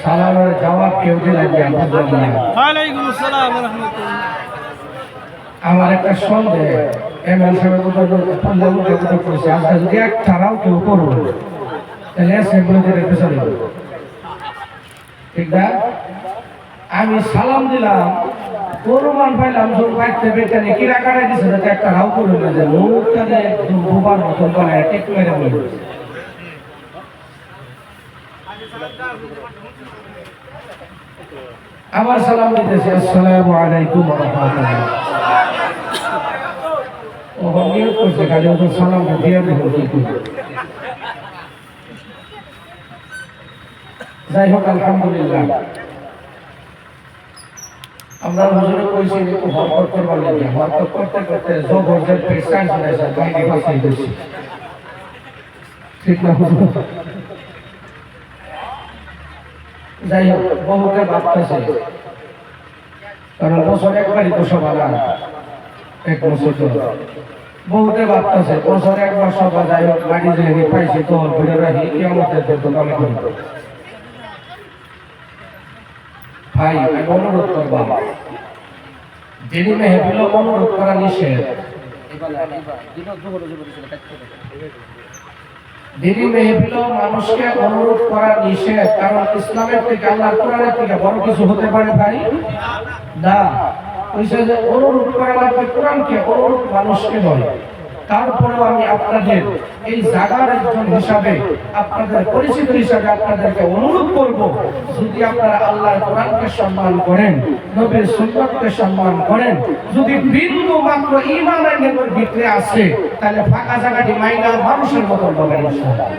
সালামের জবাব কেউ দিলে ওয়ালাইকুম আসসালাম ওয়া রাহমাতুল্লাহ। আমার একটা সন্দেহ এমন সময় করছে আজকে যদি এক ছাড়াও কেউ করবো তাহলে অ্যাসেম্বলিতে পেছনে ঠিক না? আমি সালাম দিলাম প্রমাণ পাইলাম যখন বাইতে বেটানে কিরা কাটাই দিছে যাতে একটা রাও করবে না যে মুখটানে একদম বোবার মতন বানায় টেক মেরে বলে আবার সালাম দিতেছে আসসালামু আলাইকুম ওয়া রাহমাতুল্লাহ। ও নিয়ত করছে কাজে ওদের সালামটা দিয়ে দেবো কি যাই হোক আলহামদুলিল্লাহ আমরা হুজুরে কইছি একটু হরকত করবার লাগে হরকত করতে করতে জবরদস্ত পেশান চলে যায় বাইরে বাসাই দিছি ঠিক না হুজুর? যাই হোক বহুতে ভাবতেছে কারণ বছর একবারই তো সব আলাদা এক বছর তো বহুতে ভাবতেছে বছর একবার সভা যাই হোক গাড়ি যে পাইছি তো ঘুরে রাখি কিয়ামতের তো আমি করি ভাই অনুরোধ করবা যিনি মেহফিল অনুরোধ করা নিষেধ দিনী মেহফিল মানুষকে অনুরোধ করা নিষেধ কারণ ইসলামের থেকে আল্লাহর কোরআনের থেকে বড় কিছু হতে পারে ভাই না কইছে যে অনুরোধ করা লাগবে কোরআনকে অনুরোধ মানুষকে নয় তারপরেও আমি আপনাদের এই জায়গার একজন হিসাবে আপনাদের পরিচিত হিসাবে আপনাদেরকে অনুরোধ করব যদি আপনারা আল্লাহর কোরআনকে সম্মান করেন নবীর সুন্নাতকে সম্মান করেন যদি বিন্দু মাত্র ঈমানের নেমর ভিতরে আসে তাহলে ফাঁকা জায়গাটি মাইনা মানুষের মতো হবে ইনশাআল্লাহ।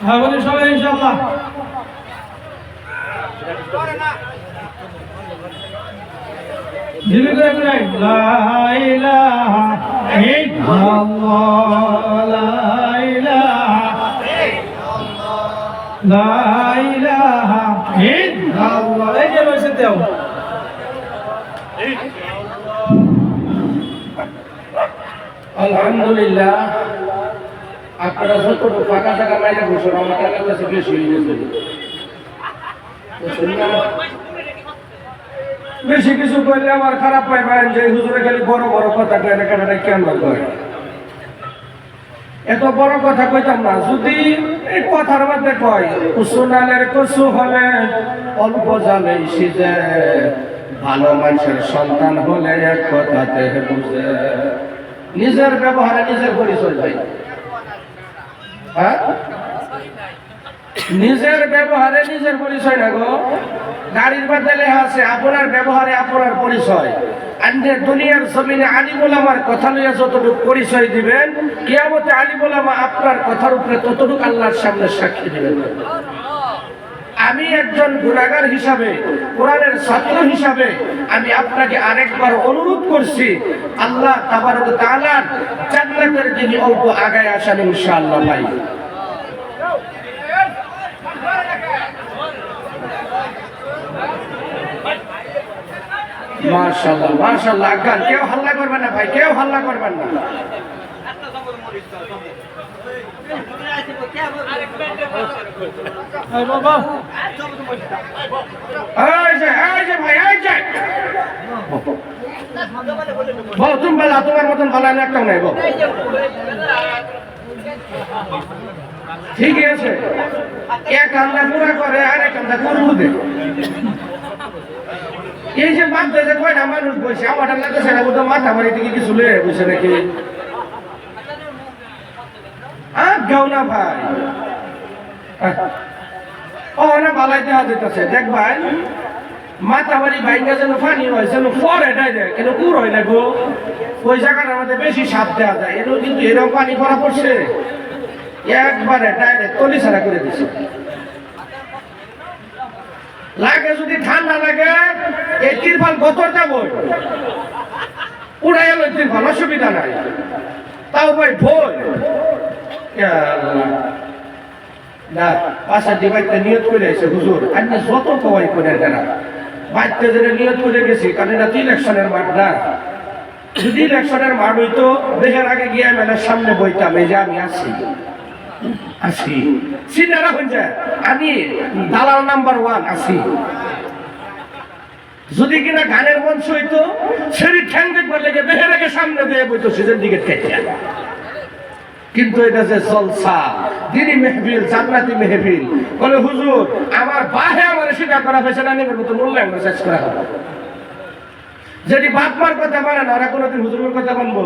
হ্যাঁ বলি সবাই ইনশাআল্লাহ। ধীরে ধীরে করে লা ইলাহা ইল্লাল্লাহ লা ইলাহা ইল্লাল্লাহ লা ইলাহা ইল্লাল্লাহ এই যে রয়েছে দেও আলহামদুলিল্লাহ আপনারা যতটুকু ফাঁকা জায়গা মাইনে বসুন আমার কাছে বেশি হয়ে গেছে বেশি কিছু করলে আমার খারাপ পাইবেন যে হুজুরে খালি বড় বড় কথা কয় না কেন কেন কয় এত বড় কথা কইতাম না যদি এই কথার মধ্যে কয় কুসুনালের কসু হলে অল্প জালে সিজে ভালো মানুষের সন্তান হলে এক কথাতে বুঝে নিজের ব্যবহারে নিজের পরিচয় দেয় নিজের ব্যবহারে নিজের পরিচয় না গো গাড়ির মধ্যে লেখা আছে আপনার ব্যবহারে আপনার পরিচয় আন্যের দুনিয়ার জমিনে আলিম ওলামার কথা লইয়া যতটুকু পরিচয় দিবেন কিয়ামতে আলিম ওলামা আপনার কথার উপরে ততটুকু আল্লাহর সামনে সাক্ষী দিবেন। আমি একজন গুনাহগার হিসাবে কোরআনের ছাত্র হিসাবে আমি আপনাকে আরেকবার অনুরোধ করছি আল্লাহ তাবারক ওয়া তাআলা জান্নাতের দিকে অল্প আগায় আসেন ইনশাআল্লাহ ভাই। মাশাআল্লাহ মাশাআল্লাহ গান কেউ হাল্লা করবেন না ভাই কেউ হাল্লা করবেন না এই বাবা এই যে ভাই এই যে বল তুমি বলা তোমার মতন বলা না একটাও নাই বল ঠিকই আছে এক কান্দা পুরা করে আর এক কান্দা করবো দে এই যে মাথা যে কয়টা মানুষ বসে আমার লাগতেছে না কোথাও মাথা বাড়ি থেকে কিছু লে বসে নাকি গাও না ভাই ও না বালাই দেওয়া যেতেছে দেখ ভাই মাথা বাড়ি ভাইঙ্গা যেন ফানি হয় যেন পরে দেয় দেয় কিন্তু কুর হয় না গো ওই জায়গাটার মধ্যে বেশি সাপ দেওয়া যায় এর কিন্তু এরকম পানি পড়া পড়ছে একবারে ডাইরেক্ট তলি ছাড়া করে দিছে লাগে যদি ঠান্ডা লাগে এই তিরপাল বতর যাবো উড়াই এলো তিরপাল অসুবিধা নাই তাও ভাই ভোর না পাশা ডিবাইতে নিয়ত করে এসে হুজুর আপনি যত কবাই করে না বাইতে জেনে নিয়ত করে গেছি কারণ এটা তো ইলেকশনের মাঠ না যদি ইলেকশনের মাঠ হইতো দেশের আগে গিয়ে মেলার সামনে বইতাম এই যে আমি আসি সিনারা হয়ে যায় আমি দালাল নাম্বার 1 আসি যদি কিনা গানের মঞ্চ হইতো সেটি ঠ্যাং দেখবার লেগে দেশের আগে সামনে দিয়ে বইতো সেদের দিকে খেতে কিন্তু এটা যে জলসা দিনী মেহফিল জান্নাতি মেহফিল বলে হুজুর আমার বাহে আমার স্বীকার করা হয়েছে না নিবের মতো মূল্যায়ন করে শেষ করা হবে যদি বাপ মার কথা মানে না ওরা কোনোদিন হুজুরের কথা মানবো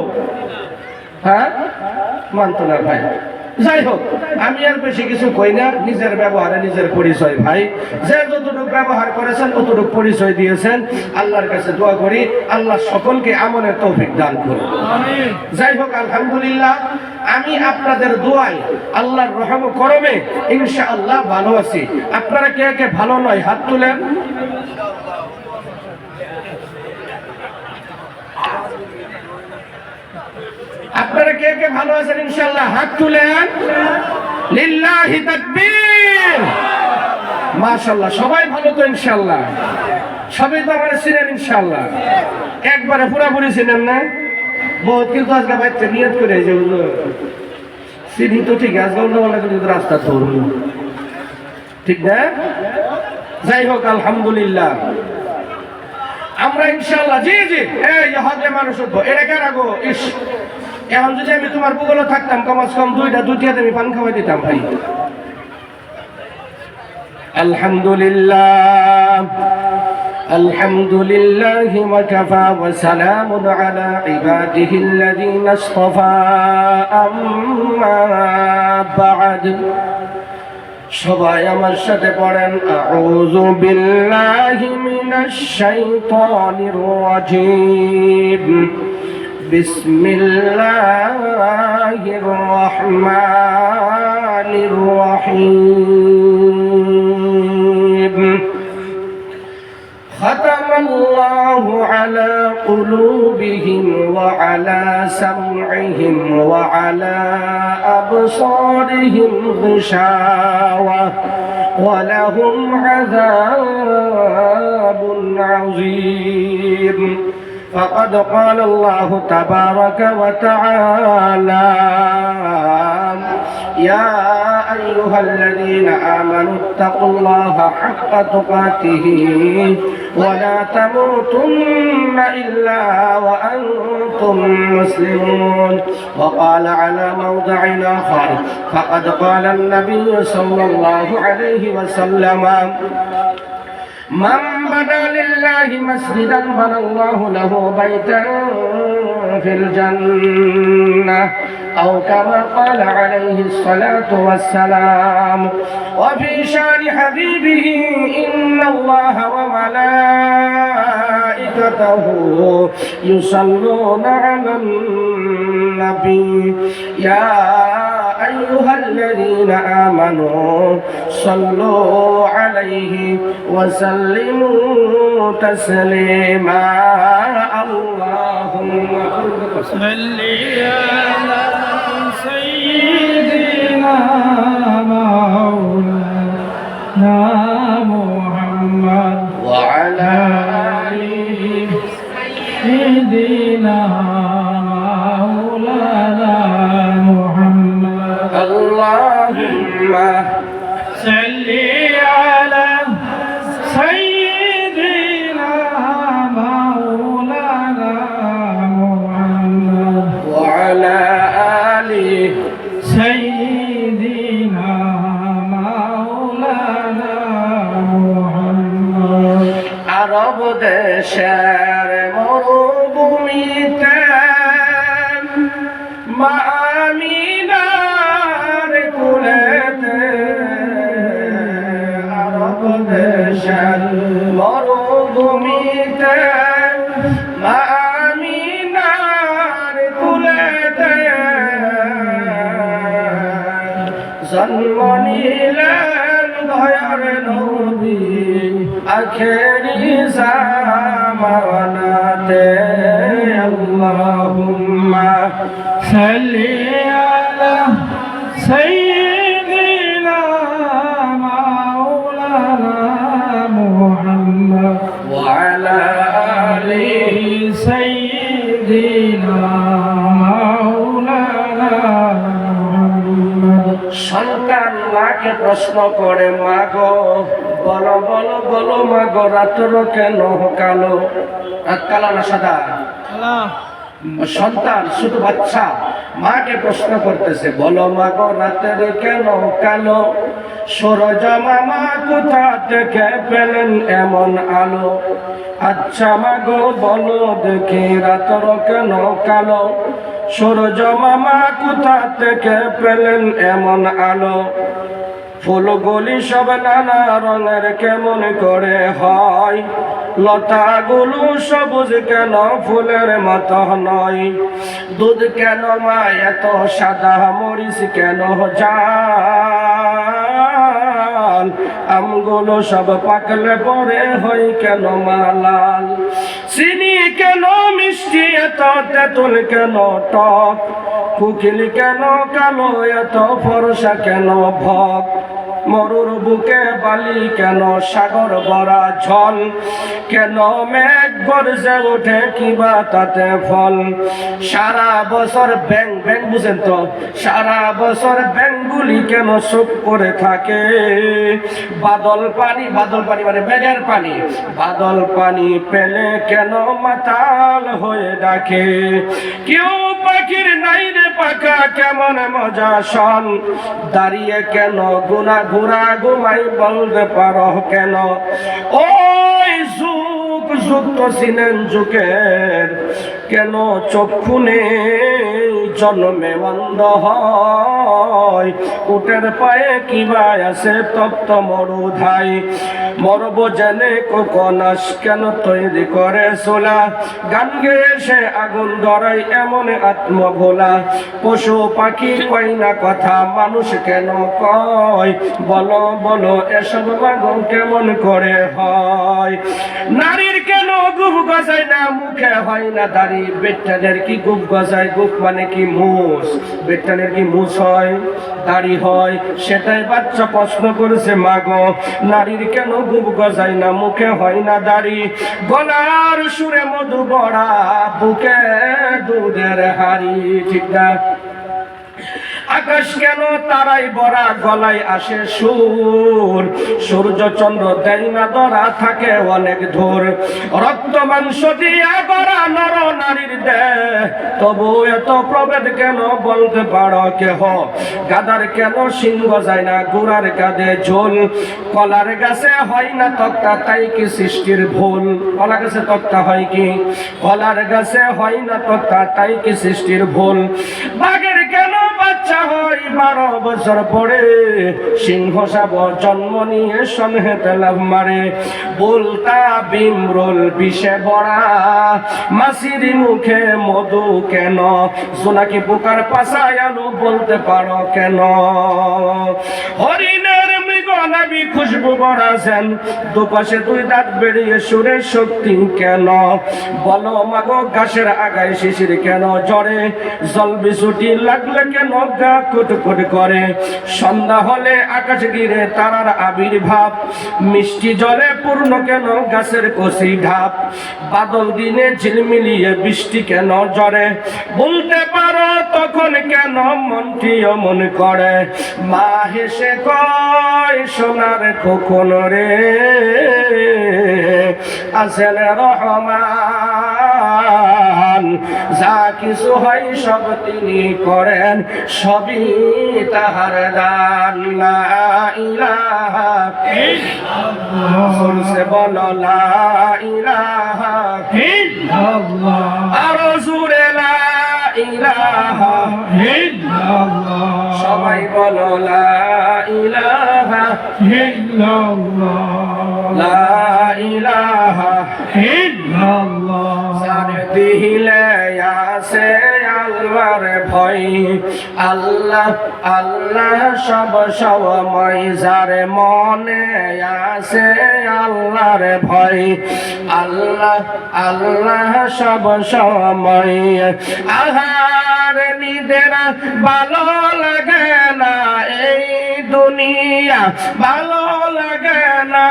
হ্যাঁ মানতো না ভাই যাই হোক আমি আর বেশি কিছু কই না নিজের ব্যবহারে নিজের পরিচয় ভাই যে যতটুকু ব্যবহার করেছেন ততটুকু পরিচয় দিয়েছেন আল্লাহর কাছে দোয়া করি আল্লাহ সকলকে আমলের তৌফিক দান করুন যাই হোক আলহামদুলিল্লাহ আমি আপনাদের দোয়ায় আল্লাহর রহম করমে ইনশাআল্লাহ ভালো আছি আপনারা কে কে ভালো নয় হাত তুলেন আপনারা কে কে ভালো আছেন ইনশাআল্লাহ হাত তুলেন লিল্লাহি তাকবীর মাশাআল্লাহ সবাই ভালো তো ইনশাআল্লাহ সবাই তো আমরা চিনেন ইনশাআল্লাহ একবারে পুরোপুরি চিনেন না বহুত কিন্তু আজকে বাইতে নিয়ত করে যে চিনি তো ঠিক আজকে অন্য কিন্তু রাস্তা ধরব ঠিক না যাই হোক আলহামদুলিল্লাহ আমরা ইনশাআল্লাহ জি জি এই হজে মানুষ উঠবো এটা কেন গো ইস এখন যদি আমি তোমার বুগলে থাকতাম কমাস কম দুইটা আমি পান খাওয়াই দিতাম ভাই আলহামদুলিল্লাহ আলহামদুলিল্লাহি ওয়া কাফা ওয়া সালামুন আলা ইবাদিহিল্লাযীনা ইসতাফা আম্মা বা'দ সবাই আমার সাথে পড়েন আউযু বিল্লাহি মিনাশ শাইতানির রাজীম বিসমিল্লাহির রহমানির রহিম ختم الله على قلوبهم وعلى سمعهم وعلى أبصارهم غشاوة ولهم عذاب عظيم فقد قال الله تبارك وتعالى يا أيها الذين آمنوا اتقوا الله حق تقاته ولا تموتن إلا وأنتم مسلمون وقال على موضع آخر فقد قال النبي صلى الله عليه وسلم من بنى لله مسجدا بنى الله له بيتا في الجنة أو كما قال عليه الصلاة والسلام وفي شان حبيبه إن الله وملائكته يصلون على النبي يا أيها الذين آمنوا صلوا عليه وسلموا تسليما اللهم صل على سيدنا مولانا محمد وعلى آله سيدنا مولانا محمد اللهم صل على سيدنا مولانا محمد وعلى آله سيدنا مولانا محمد আরব দেশের মরুভূমিতে মা আমিনার কুলেতে আরব দেশের মরুভূমিতে মা আমিনার কুলেতে জন্ম নিলেন দয়ার নবী আখেরি জামানাতে আল্লাহুম্মা صل على سيدنا মাকে প্রশ্ন করে, মা গো বলো বলো বলো মা গো, রাত্র কেন কালো? রাত কালো না সাদা? সন্তান শুধু বাচ্চা মাকে প্রশ্ন করতেছে, বলো মা গো রাতের কেন কালো? সূরজ মামা কোথা থেকে পেলেন এমন আলো? আচ্ছা মা গো বলো দেখি রাতের কেন কালো? সূরজ মামা কোথা থেকে পেলেন এমন আলো? ফুলগুলি সব নানা রঙের কেমন করে হয়? লতাগুলো সবুজ কেন ফুলের মতো নয়? দুধ কেন মা এত সাদা, মরিচ কেন জাল? আমগুলো সব পাকলে পরে হয় কেন মা লাল? চিনি কেন মিষ্টি এত, তেঁতুল কেন টক? কোকিল কেন কালো এত, ফর্সা কেন ভক? মরুর বুকে বালি কেন, সাগর ভরা জল? কেন মেঘ গর্জে ওঠে কিবা তাতে ফল? সারা বছর ব্যাং ব্যাং বুঝেন তো, সারা বছর ব্যাংগুলি কেন চুপ করে থাকে? বাদল পানি মানে মেঘের পানি, বাদল পানি পেলে কেন মাতাল হয়ে ডাকে? কেউ পাখির নাই রে পাখা, কেমন মজা শোন? দাঁড়িয়ে কেন গুনা ঘুরা ঘুমাই বলতে পারো কেন? ওই যুগ যুগ তো ছিলেন যুগের, কেন চক্ষু নেই জন্মে বন্ধ হয়? উটের পায়ে কিবা আছে তপ্ত মরুধাই? মরব জেনে কোকনাস কেন তৈরি করে চোলা? গান গেয়ে সে আগুন ধরাই এমন আত্মভোলা? পশু পাখি কয় না কথা, মানুষ কেন কয়? বলো বলো এসব মাগো কেমন করে হয়? নারীর কেন গুপ গজায় না, মুখে হয় না দাড়ি? বেটানের কি গুপ গজায়? গুপ মানে কি মুছ? বেটানের কি মুছ হয়, দাড়ি হয়? সেটাই বাচ্চা প্রশ্ন করেছে, মাগো নারীর কেন গুপ গজায় না, মুখে হয় না দাড়ি? গলার সুরে মধু বড়া, বুকে দুধের হাড়ি, ঠিক না? আকাশ কেন তারাই ভরা, গলায় আসে সুর? সূর্য চন্দ্র দেয় না ধরা, থাকে অনেক ধূর। রক্ত মাংস দিয়া গড়া নর নারীর দেহ, তবু এত প্রভেদ কেন বলতে পারো কেহ? গাদার কেন সিংহ যায় না, গুড়ার কাঁধে ঝোল? কলার গাছে হয় না তক্তা, তাই কি সৃষ্টির ভুল? কলা গাছে তক্তা হয় কি? কলার গাছে হয় না তক্তা, তাই কি সৃষ্টির ভুল? বাঘের কেন বাচ্চা হয় 12 বছর পরে? সিংহ সাপ জন্ম নিয়ে সনহেতে লাভ মারে। বলতা বিমরুল বিষে ভরা, মাসির মুখে মধু কেন? জোনাকি পোকার পাছায় আলো বলতে পারো কেন? হরিণের মৃগনাভি খুশবু ভরাছেন, দুপাশে দুই দাঁত বেরিয়ে সুরের শক্তি কেন? বলো মাগো গাছের আগায় শিশির কেন ঝরে? জল বিছুটি লাগলে কেন গা কুটকুট করে? সন্ধ্যা হলে আকাশ ঘিরে তারার আবির্ভাব, মিষ্টি জলে পূর্ণ কেন গাছের কচি ঢাপ? বাদল দিনে ঝিলমিলিয়ে বৃষ্টি কেন ঝরে? বলতে পারো তখন কেন মনটি অমন করে? মা হেসে কয় সোনার খোকন রে, আছেন রহমান, যা কিছু হয় সব তিনি করেন, সবই তাহার দান। লা ইলাহা ইল্লাল্লাহ, জোরসে বলো লা ইলাহা ইল্লাল্লাহ, আরো জোরে লা ইলাহা ইল্লাল্লাহ, সবাই বলো লা ইলাহা ইল্লাল্লাহ, লা ইলাহা ইল্লাল্লাহ। যার দিলে আছে আল্লাহর ভয়, আল্লাহ আল্লাহ সব সময়, যার মনে আছে আল্লাহর ভয়, আল্লাহ আল্লাহ সব সময়। আহার নিদেরা ভালো লাগে না, এই দুনিয়া ভালো লাগে না,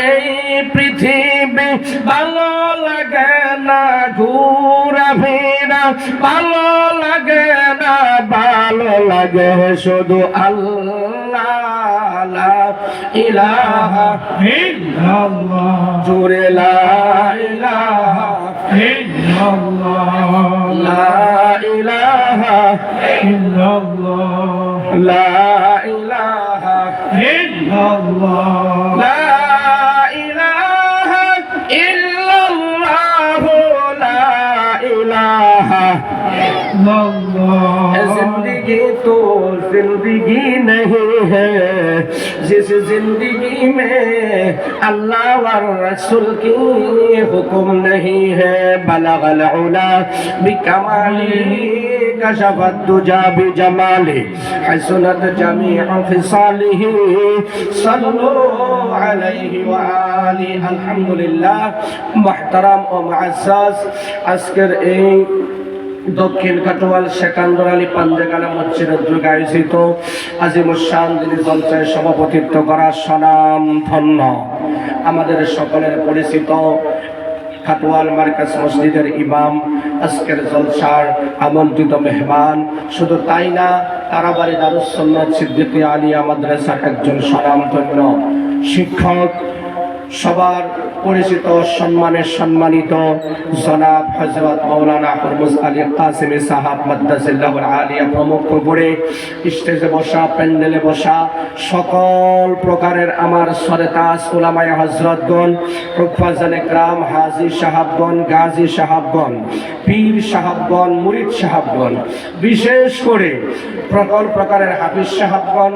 এই পৃথিবী ভালো লাগে না, ঘুরা ফেরা ভালো লাগে না, ভালো লাগে শুধু আল্লাহ ইলাহা ইল্লাল্লাহ জোরে লা ইলাহা ইল্লাল্লাহ লা ইলাহা ইল্লাল্লাহ লা ইলাহা ইল্লাল্লাহ লা ইলাহা ইল্লাল্লাহ লা ইলাহা ইল্লাল্লাহ जिंदगी तो जिंदगी नहीं है जिस जिंदगी में अल्लाह और रसूल की हुक्म नहीं है बलगल उला बिकमालिही कशफत दुजा बिजमालिही हसनत जमीअ फिसालिही सल्लु अलैहि व आलिहि अल्हम्दुलिल्लाह मुहतरम व मुअज़्ज़ज़ আজকের এই দক্ষিণ কাটোয়াল সেকান্দর আলী পাঞ্জেখানা মসজিদের উদ্যোগে আয়োজিত আজিমুশান দিনী জলসায় সভাপতিত্ব করা স্বনাম ধন্য আমাদের সকলের পরিচিত কাটোয়াল মার্কাজ মসজিদের ইমাম আজকের জলসার আমন্ত্রিত মেহমান শুধু তাই না তারাবাড়ি দারুস সুন্নাত সিদ্দিকিয়া আলিয়া মাদ্রাসার একজন স্বনামধন্য শিক্ষক সবার পরিচিত সম্মানের সম্মানিত জনাব হযরত মাওলানা হরমুজ আলী কাসেমী সাহাব মাদ্দাজিল্লাহুল আলিয়া প্রমুখ করে স্টেজে বসা প্যান্ডেলে বসা সকল প্রকারের আমার সরেতাজ উলামায়ে হযরতগণ হুফাজানে کرام হাজী সাহাবগণ গাজী সাহাবগণ পীর সাহাবগণ মুরিদ সাহাবগণ বিশেষ করে সকল প্রকারের হাফিজ সাহাবগণ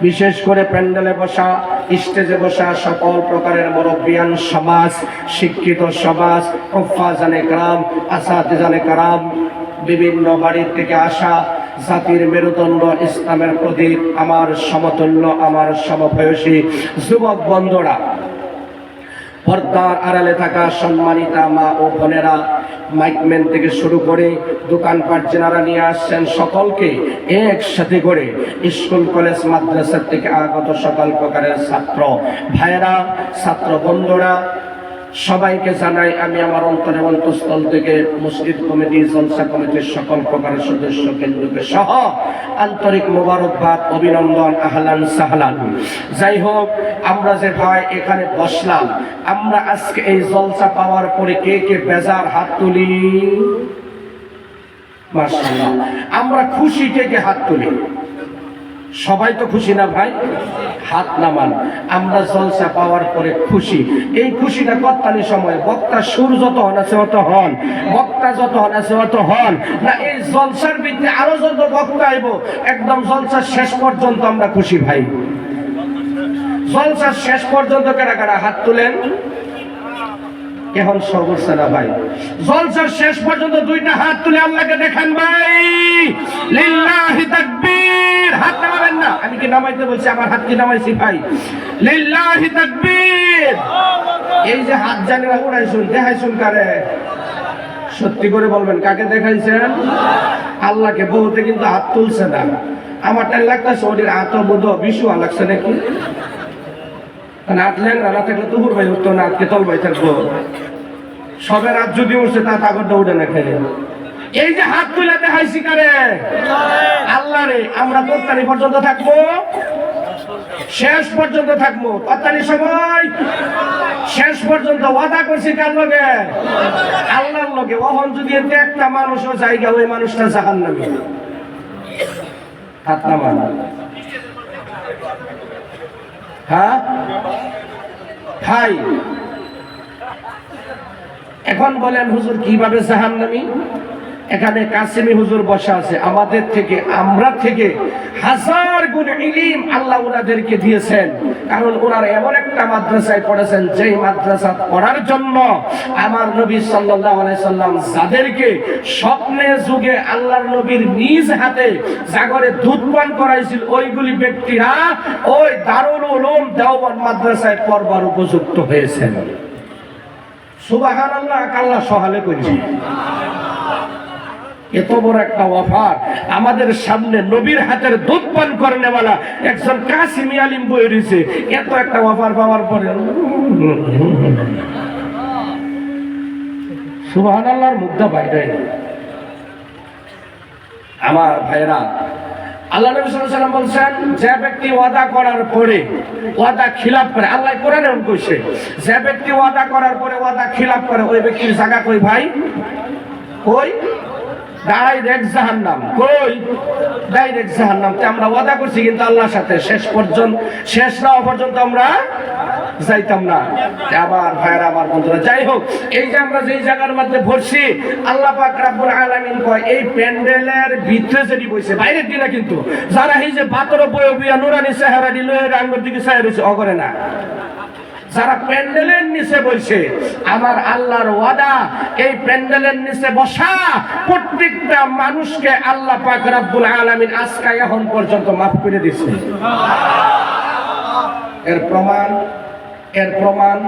বিশেষ করে প্যান্ডেলে বসা স্টেজে বসা সকল প্রকারের মুরব্বিয়ান সমাজ শিক্ষিত সমাজ হুফাজানে کرام আসাতিজানে کرام বিভিন্ন বাড়ি থেকে আসা জাতির মেরুদণ্ড ইসলামের প্রতীক আমার সমতুল্য আমার সমবয়সী যুবক বন্ধুরা পর্দার আড়ালে থাকা সম্মানিতা মা ও বোনেরা মাইকম্যান থেকে শুরু করে দোকানপাট যারা নিয়ে আসছেন সকলকে একসাথে করে স্কুল কলেজ মাদ্রাসা থেকে আগত সকল প্রকারের ছাত্র ভাইয়েরা ছাত্র বন্ধুরা সবাইকে জানাই আমি আমার অন্তরের অন্তঃস্থল থেকে মসজিদ কমিটি জলসা কমিটির সকল প্রকারের সদস্য কেন্দ্রকে সহ আন্তরিক মোবারকবাদ অভিনন্দন আহলান সাহলান। যাই হোক আমরা যে ভাই এখানে বসলাম আমরা আজকে এই জলসা পাওয়ার পরে কে কে বেজার হাত তুলি? মাশাআল্লাহ আমরা খুশি কে কে হাত তুলি? সবাই তো খুশি না ভাই? হাত নামান। আমরা জলসা পাওয়ার পরে খুশি। এই খুশিটা কতখানি সময়? বক্তা সুর যত হন আছে অত হন, বক্তা যত হন আছে অত হন না, এই জলসার ভিত্তি আরো যত বক্তা আইব একদম জলসার শেষ পর্যন্ত আমরা খুশি ভাই। জলসার শেষ পর্যন্ত কারা কারা হাত তুলেন? এখন সর্বোচ্চ না ভাই, জলসার শেষ পর্যন্ত দুইটা হাত তুলে আল্লাহকে দেখান ভাই। লিল্লাহি তাকবীর। হাত নামাবেন না, আমি কি নামাইতে বলছি? আমার হাত কি নামাইছি ভাই? লিল্লাহি তাকবীর। এই যে হাত জানেরা উড়াইছুন দেখাইছুন কারে? সত্যি করে বলবেন কাকে দেখাইছেন? আল্লাহকে। বহুতে কিন্তু হাত তুলছে না। আমারটা লাগতেছে ওদের হাত বোধ বিশু লাগছে নাকি? নাচলেন রানা থাকলে তুহুর ভাই উঠতো না, আজকে তল ভাই থাকবো। সবে রাত যদি উঠছে তা তাগরটা উঠে না খেলে। এই যে হাত তুলে দেখাইছি কারে? আল্লাহ রে। আমরা কোরবানি পর্যন্ত থাকবো, শেষ পর্যন্ত থাকবো। কতখানি সময়? শেষ পর্যন্ত। ওয়াদা করছি কার লগে? আল্লাহর লগে। ওহন যদি এতে একটা মানুষও জায়গা ওই মানুষটা জাহান্নামী। হাত নামান। হ্যাঁ ভাই, এখন বলেন হুজুর কিভাবে জাহান্নামী? এখানে কাসেমি হুজুর বসা আছে, আমাদের থেকে আমরা থেকে হাজার গুণ ইলম আল্লাহ ওনাদেরকে দিয়েছেন। কারণ ওনারা এমন একটা মাদ্রাসায় পড়েছেন যেই মাদ্রাসা পড়ার জন্য আমার নবী সাল্লাল্লাহু আলাইহি সাল্লাম যাদেরকে স্বপ্নে যুগে আল্লাহর নবীর নিজ হাতে জাগরে দুধ পান করাইছিল ওইগুলি ব্যক্তিরা ওই দারুল উলুম দেওবন্দ মাদ্রাসায় পড়বার উপযুক্ত হয়েছেন। সুবহানাল্লাহ। আল্লাহ সহালে করেছে। এত বড় একটা অফার আমাদের সামনে নবীর হাতের দুধ পান করেনেওয়ালা একজন কাসেমি আলিম বই রয়েছে। এত একটা অফার পাওয়ার পরে সুবহানাল্লাহর মুগ্ধা বাইরে। আমার ভাইরা আল্লাহ নবী সাল্লাল্লাহু আলাইহি ওয়াসাল্লাম বলেন যে ব্যক্তি ওয়াদা করার পরে ওয়াদা খিলাফ করে, আল্লাহ কোরআনে কইছে যে ব্যক্তি ওয়াদা করার পরে ওয়াদা খিলাফ করে ওই ব্যক্তির জায়গা কই ভাই? কই? ডাইরেক্ট জাহান্নাম। কই? ডাইরেক্ট জাহান্নাম। তে আমরা ওয়াদা করছি কিন্তু আল্লাহর সাথে শেষ না হওয়া পর্যন্ত আমরা যাইতাম না। আবার ভাইরা আমার বন্ধুরা, যাই হোক, এই যে আমরা যেই জায়গার মধ্যে ভরছি, আল্লাহ পাক রব্বুল আলামিন কয় এই প্যান্ডেলের ভিতরে যেটি বইছে, বাইরের দিনা কিন্তু যারা এই যে বাতর বয়ে বিয়া নুরানি চেহারা দিল রাঙ্গর দিকে চাই রয়েছে অগরে না, যারা প্যান্ডেলের নিচে বসে, আমার আল্লাহর ওয়াদা এই প্যান্ডেলের নিচে বসা প্রত্যেকটা মানুষকে আল্লাহ পাক রব্বুল আলামিন আজকে এখন পর্যন্ত মাফ করে দিয়েছে। এর প্রমাণ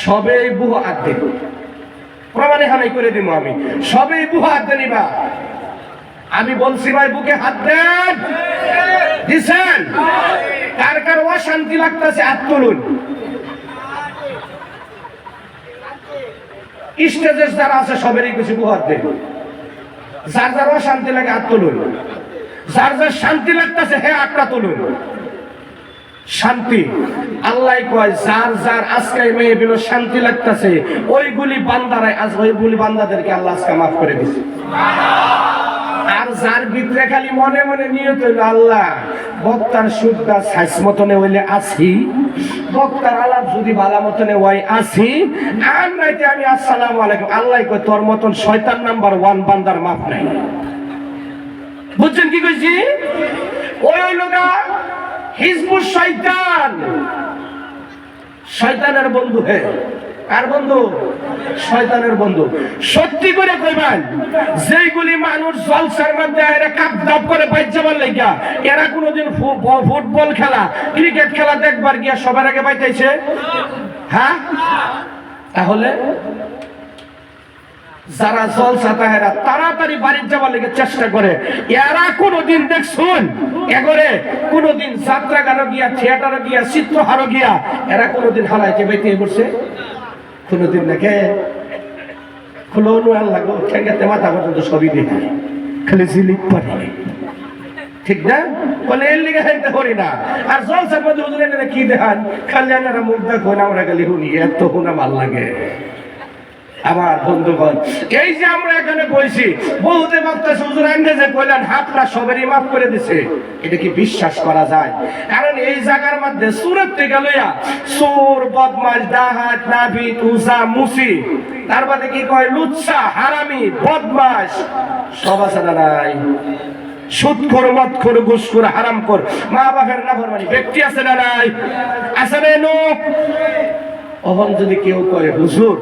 সবেই বুহা আদে, প্রমাণ এখানে করে দিব আমি, সবেই বুহা আদে নিবা। আমি বলছি ভাই বুকে হাত দেন, দিছেন? কার কার অশান্তি লাগতেছে হাত তুলুন। স্টেজে যারা আছে সবেরই কিছু বুহাত দেন। যার যার অশান্তি লাগে হাত তুলুন, যার যার শান্তি লাগতেছে হ্যাঁ হাতটা তুলুন। শান্তি আল্লাহ কয় যার যার আজকে মেয়ে বিলো শান্তি লাগতেছে ওইগুলি বান্দারাই আজ ওইগুলি বান্দাদেরকে আল্লাহ আজকে মাফ করে দিছে। আর যার ভিতরে খালি মনে মনে নিয়ত হইল আল্লাহ বক্তার সুদটা সাইজ মতনে হইলে আসি, বক্তার আলাপ যদি বালা মতনে ওয়াই আসি, আর নাইতে আমি আসসালামু আলাইকুম, আল্লাহ কয় তোর মতন শয়তান নাম্বার 1 বান্দার মাফ নাই। বুঝছেন কি কইছি? ওই লোকা হিজবুর শয়তান, শয়তানের বন্ধু। হে কার বন্ধু? শয়তানের বন্ধু। সত্যি করে কইবেন যেইগুলি মানুষ জলসার মধ্যে এরা কাপ দাপ করে বাইর যাবার লাগিয়া, এরা কোনোদিন ফুটবল খেলা ক্রিকেট খেলা দেখবার গিয়া সবার আগে বাইতেছে? হ্যাঁ, তাহলে যারা জলসা তাহেরা তাড়াতাড়ি বাড়ির যাবার লেগে চেষ্টা করে, এরা কোনোদিন দেখছুন এগরে কোনোদিন যাত্রা গানো গিয়া, থিয়েটারে গিয়া, চিত্রহারও গিয়া এরা কোনোদিন হালাইতে বাইতে বসে? কোনোদিন দেখে খুলো আল্লাহ গো ঠেঙ্গাতে মাথা পর্যন্ত সবই দেখি, খালি জিলিপ পারে, ঠিক না? বলে এর লিগে হাইতে করি না। আর জলসার মধ্যে হুজুরে কি দেখান, খালি আপনারা মুখ দেখুন, আমরা খালি শুনি, এত শোনা ভাল লাগে। আমার বন্ধুগণ, এই যে আমরা এখানে বইছি, বহুতে ভাবতেছে হুজুর আইনে যে কইলেন হাতটা সবেরই মাফ করে দিছে, এটা কি বিশ্বাস করা যায়? কারণ এই জায়গার মধ্যে সুরত থেকে লইয়া চোর, বদমাশ, ডাহাত, নাবিদ, উজা, মুসি, তার বাদে কি কয় লুচ্ছা, হারামি, বদমাশ সব আছে না নাই? সুদখোর, মদখোর, ঘুষখোর, হারামখোর, মা বাপের নাফরমানি ব্যক্তি আছে না নাই? আছে না? এখন যদি কেউ কয় হুজুর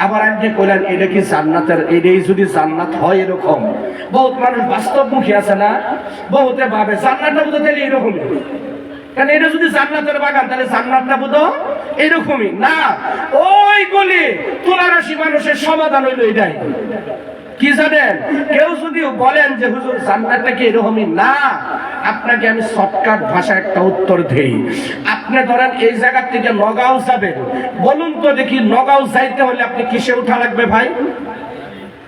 আবার আপনি কইলেন এটা কি জান্নাতের, এটাই যদি জান্নাত হয় এরকম, বহুত মানুষ বাস্তবমুখী আছে না, বহুতে ভাবে জান্নাতটা বোধ তাহলে এরকমই, কারণ এটা যদি জান্নাতের বাগান তাহলে জান্নাতটা বোধ এরকমই না। ওইগুলি তুলারাশি মানুষের সমাধান হইল এটাই। কি জানেন, কেউ যদি বলেন যে হুজুর জান্নাতটা কি এরকমই না, আপনাকে আমি শর্টকাট ভাষায় একটা উত্তর দেই। আপনি ধরেন এই জায়গা থেকে নগাঁও যাবেন, বলুন তো দেখি নগাঁও যাইতে হলে আপনি কিসে উঠা লাগবে ভাই?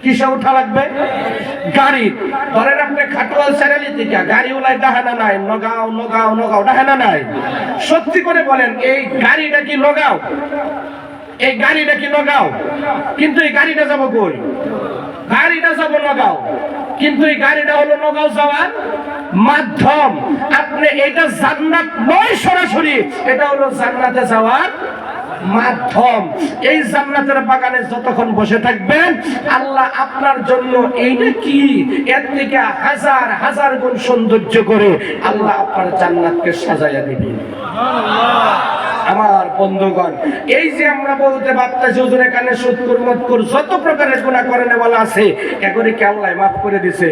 কিসে উঠা লাগবে? গাড়ি। ধরেন আপনি খাটুয়াল সারালি থেকে গাড়ি উলাই ডাহানা নাই, নগাঁও নগাঁও নগাঁও ডাহানা নাই। সত্যি করে বলেন এই গাড়িটা কি নগাঁও? এই গাড়িটা কি নগাঁও? কিন্তু এই গাড়িটা যাবো কই? গাড়িটা যাবো নগাঁও, কিন্তু এই গাড়িটা হলো নগাঁও যাওয়ার মাধ্যম। আপনি এটা জান্নাত নয় সরাসরি, এটা হলো জান্নাতে যাওয়ার মাধ্যম। এই জান্নাতের বাগানে যতক্ষণ বসে থাকবেন আল্লাহ আপনার জন্য এইটা কি এর থেকে হাজার হাজার গুণ সৌন্দর্য করে আল্লাহ আপনার জান্নাতকে সাজাইয়া দিবেন। আমার বন্ধুগণ, এই যে আমরা বলতে ভাবতেছি হুজুর এখানে সুদখোর, মদখোর যত প্রকারের গুনাহ করেন বলা আছে, এগুলি কি আল্লাহ মাফ করে দিছে?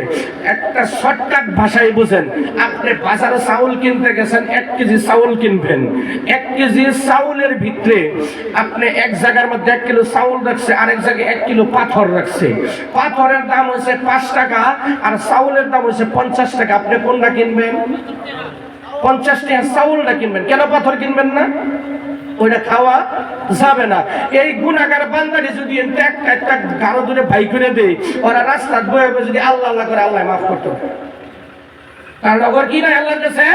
একটা শর্টকাট ভাষায় বুঝেন, আপনি বাজারে চাউল কিনতে গেছেন, 1 কেজি চাউল কিনবেন, 1 কেজি চাউলের ভিতরে আপনি এক জায়গার মধ্যে 1 কিলো চাউল রাখছে, আরেক জায়গায় 1 কিলো পাথর রাখছে। পাথরের দাম হচ্ছে 5 টাকা আর চাউলের দাম হচ্ছে 50 টাকা। আপনি কোনটা কিনবেন? 50 টাকা চাউলটা কিনবেন। কেন পাথর কিনবেন না? ওইটা খাওয়া যাবে না। এই গুনাহগার বান্দারে যদি একটা গারো দূরে ভাই করে দেয়, ওরা রাস্তা বয়ে যদি আল্লাহ আল্লাহ করে আল্লাহ মাফ করতে। কারণ অগর কি নাই আল্লাহর কাছে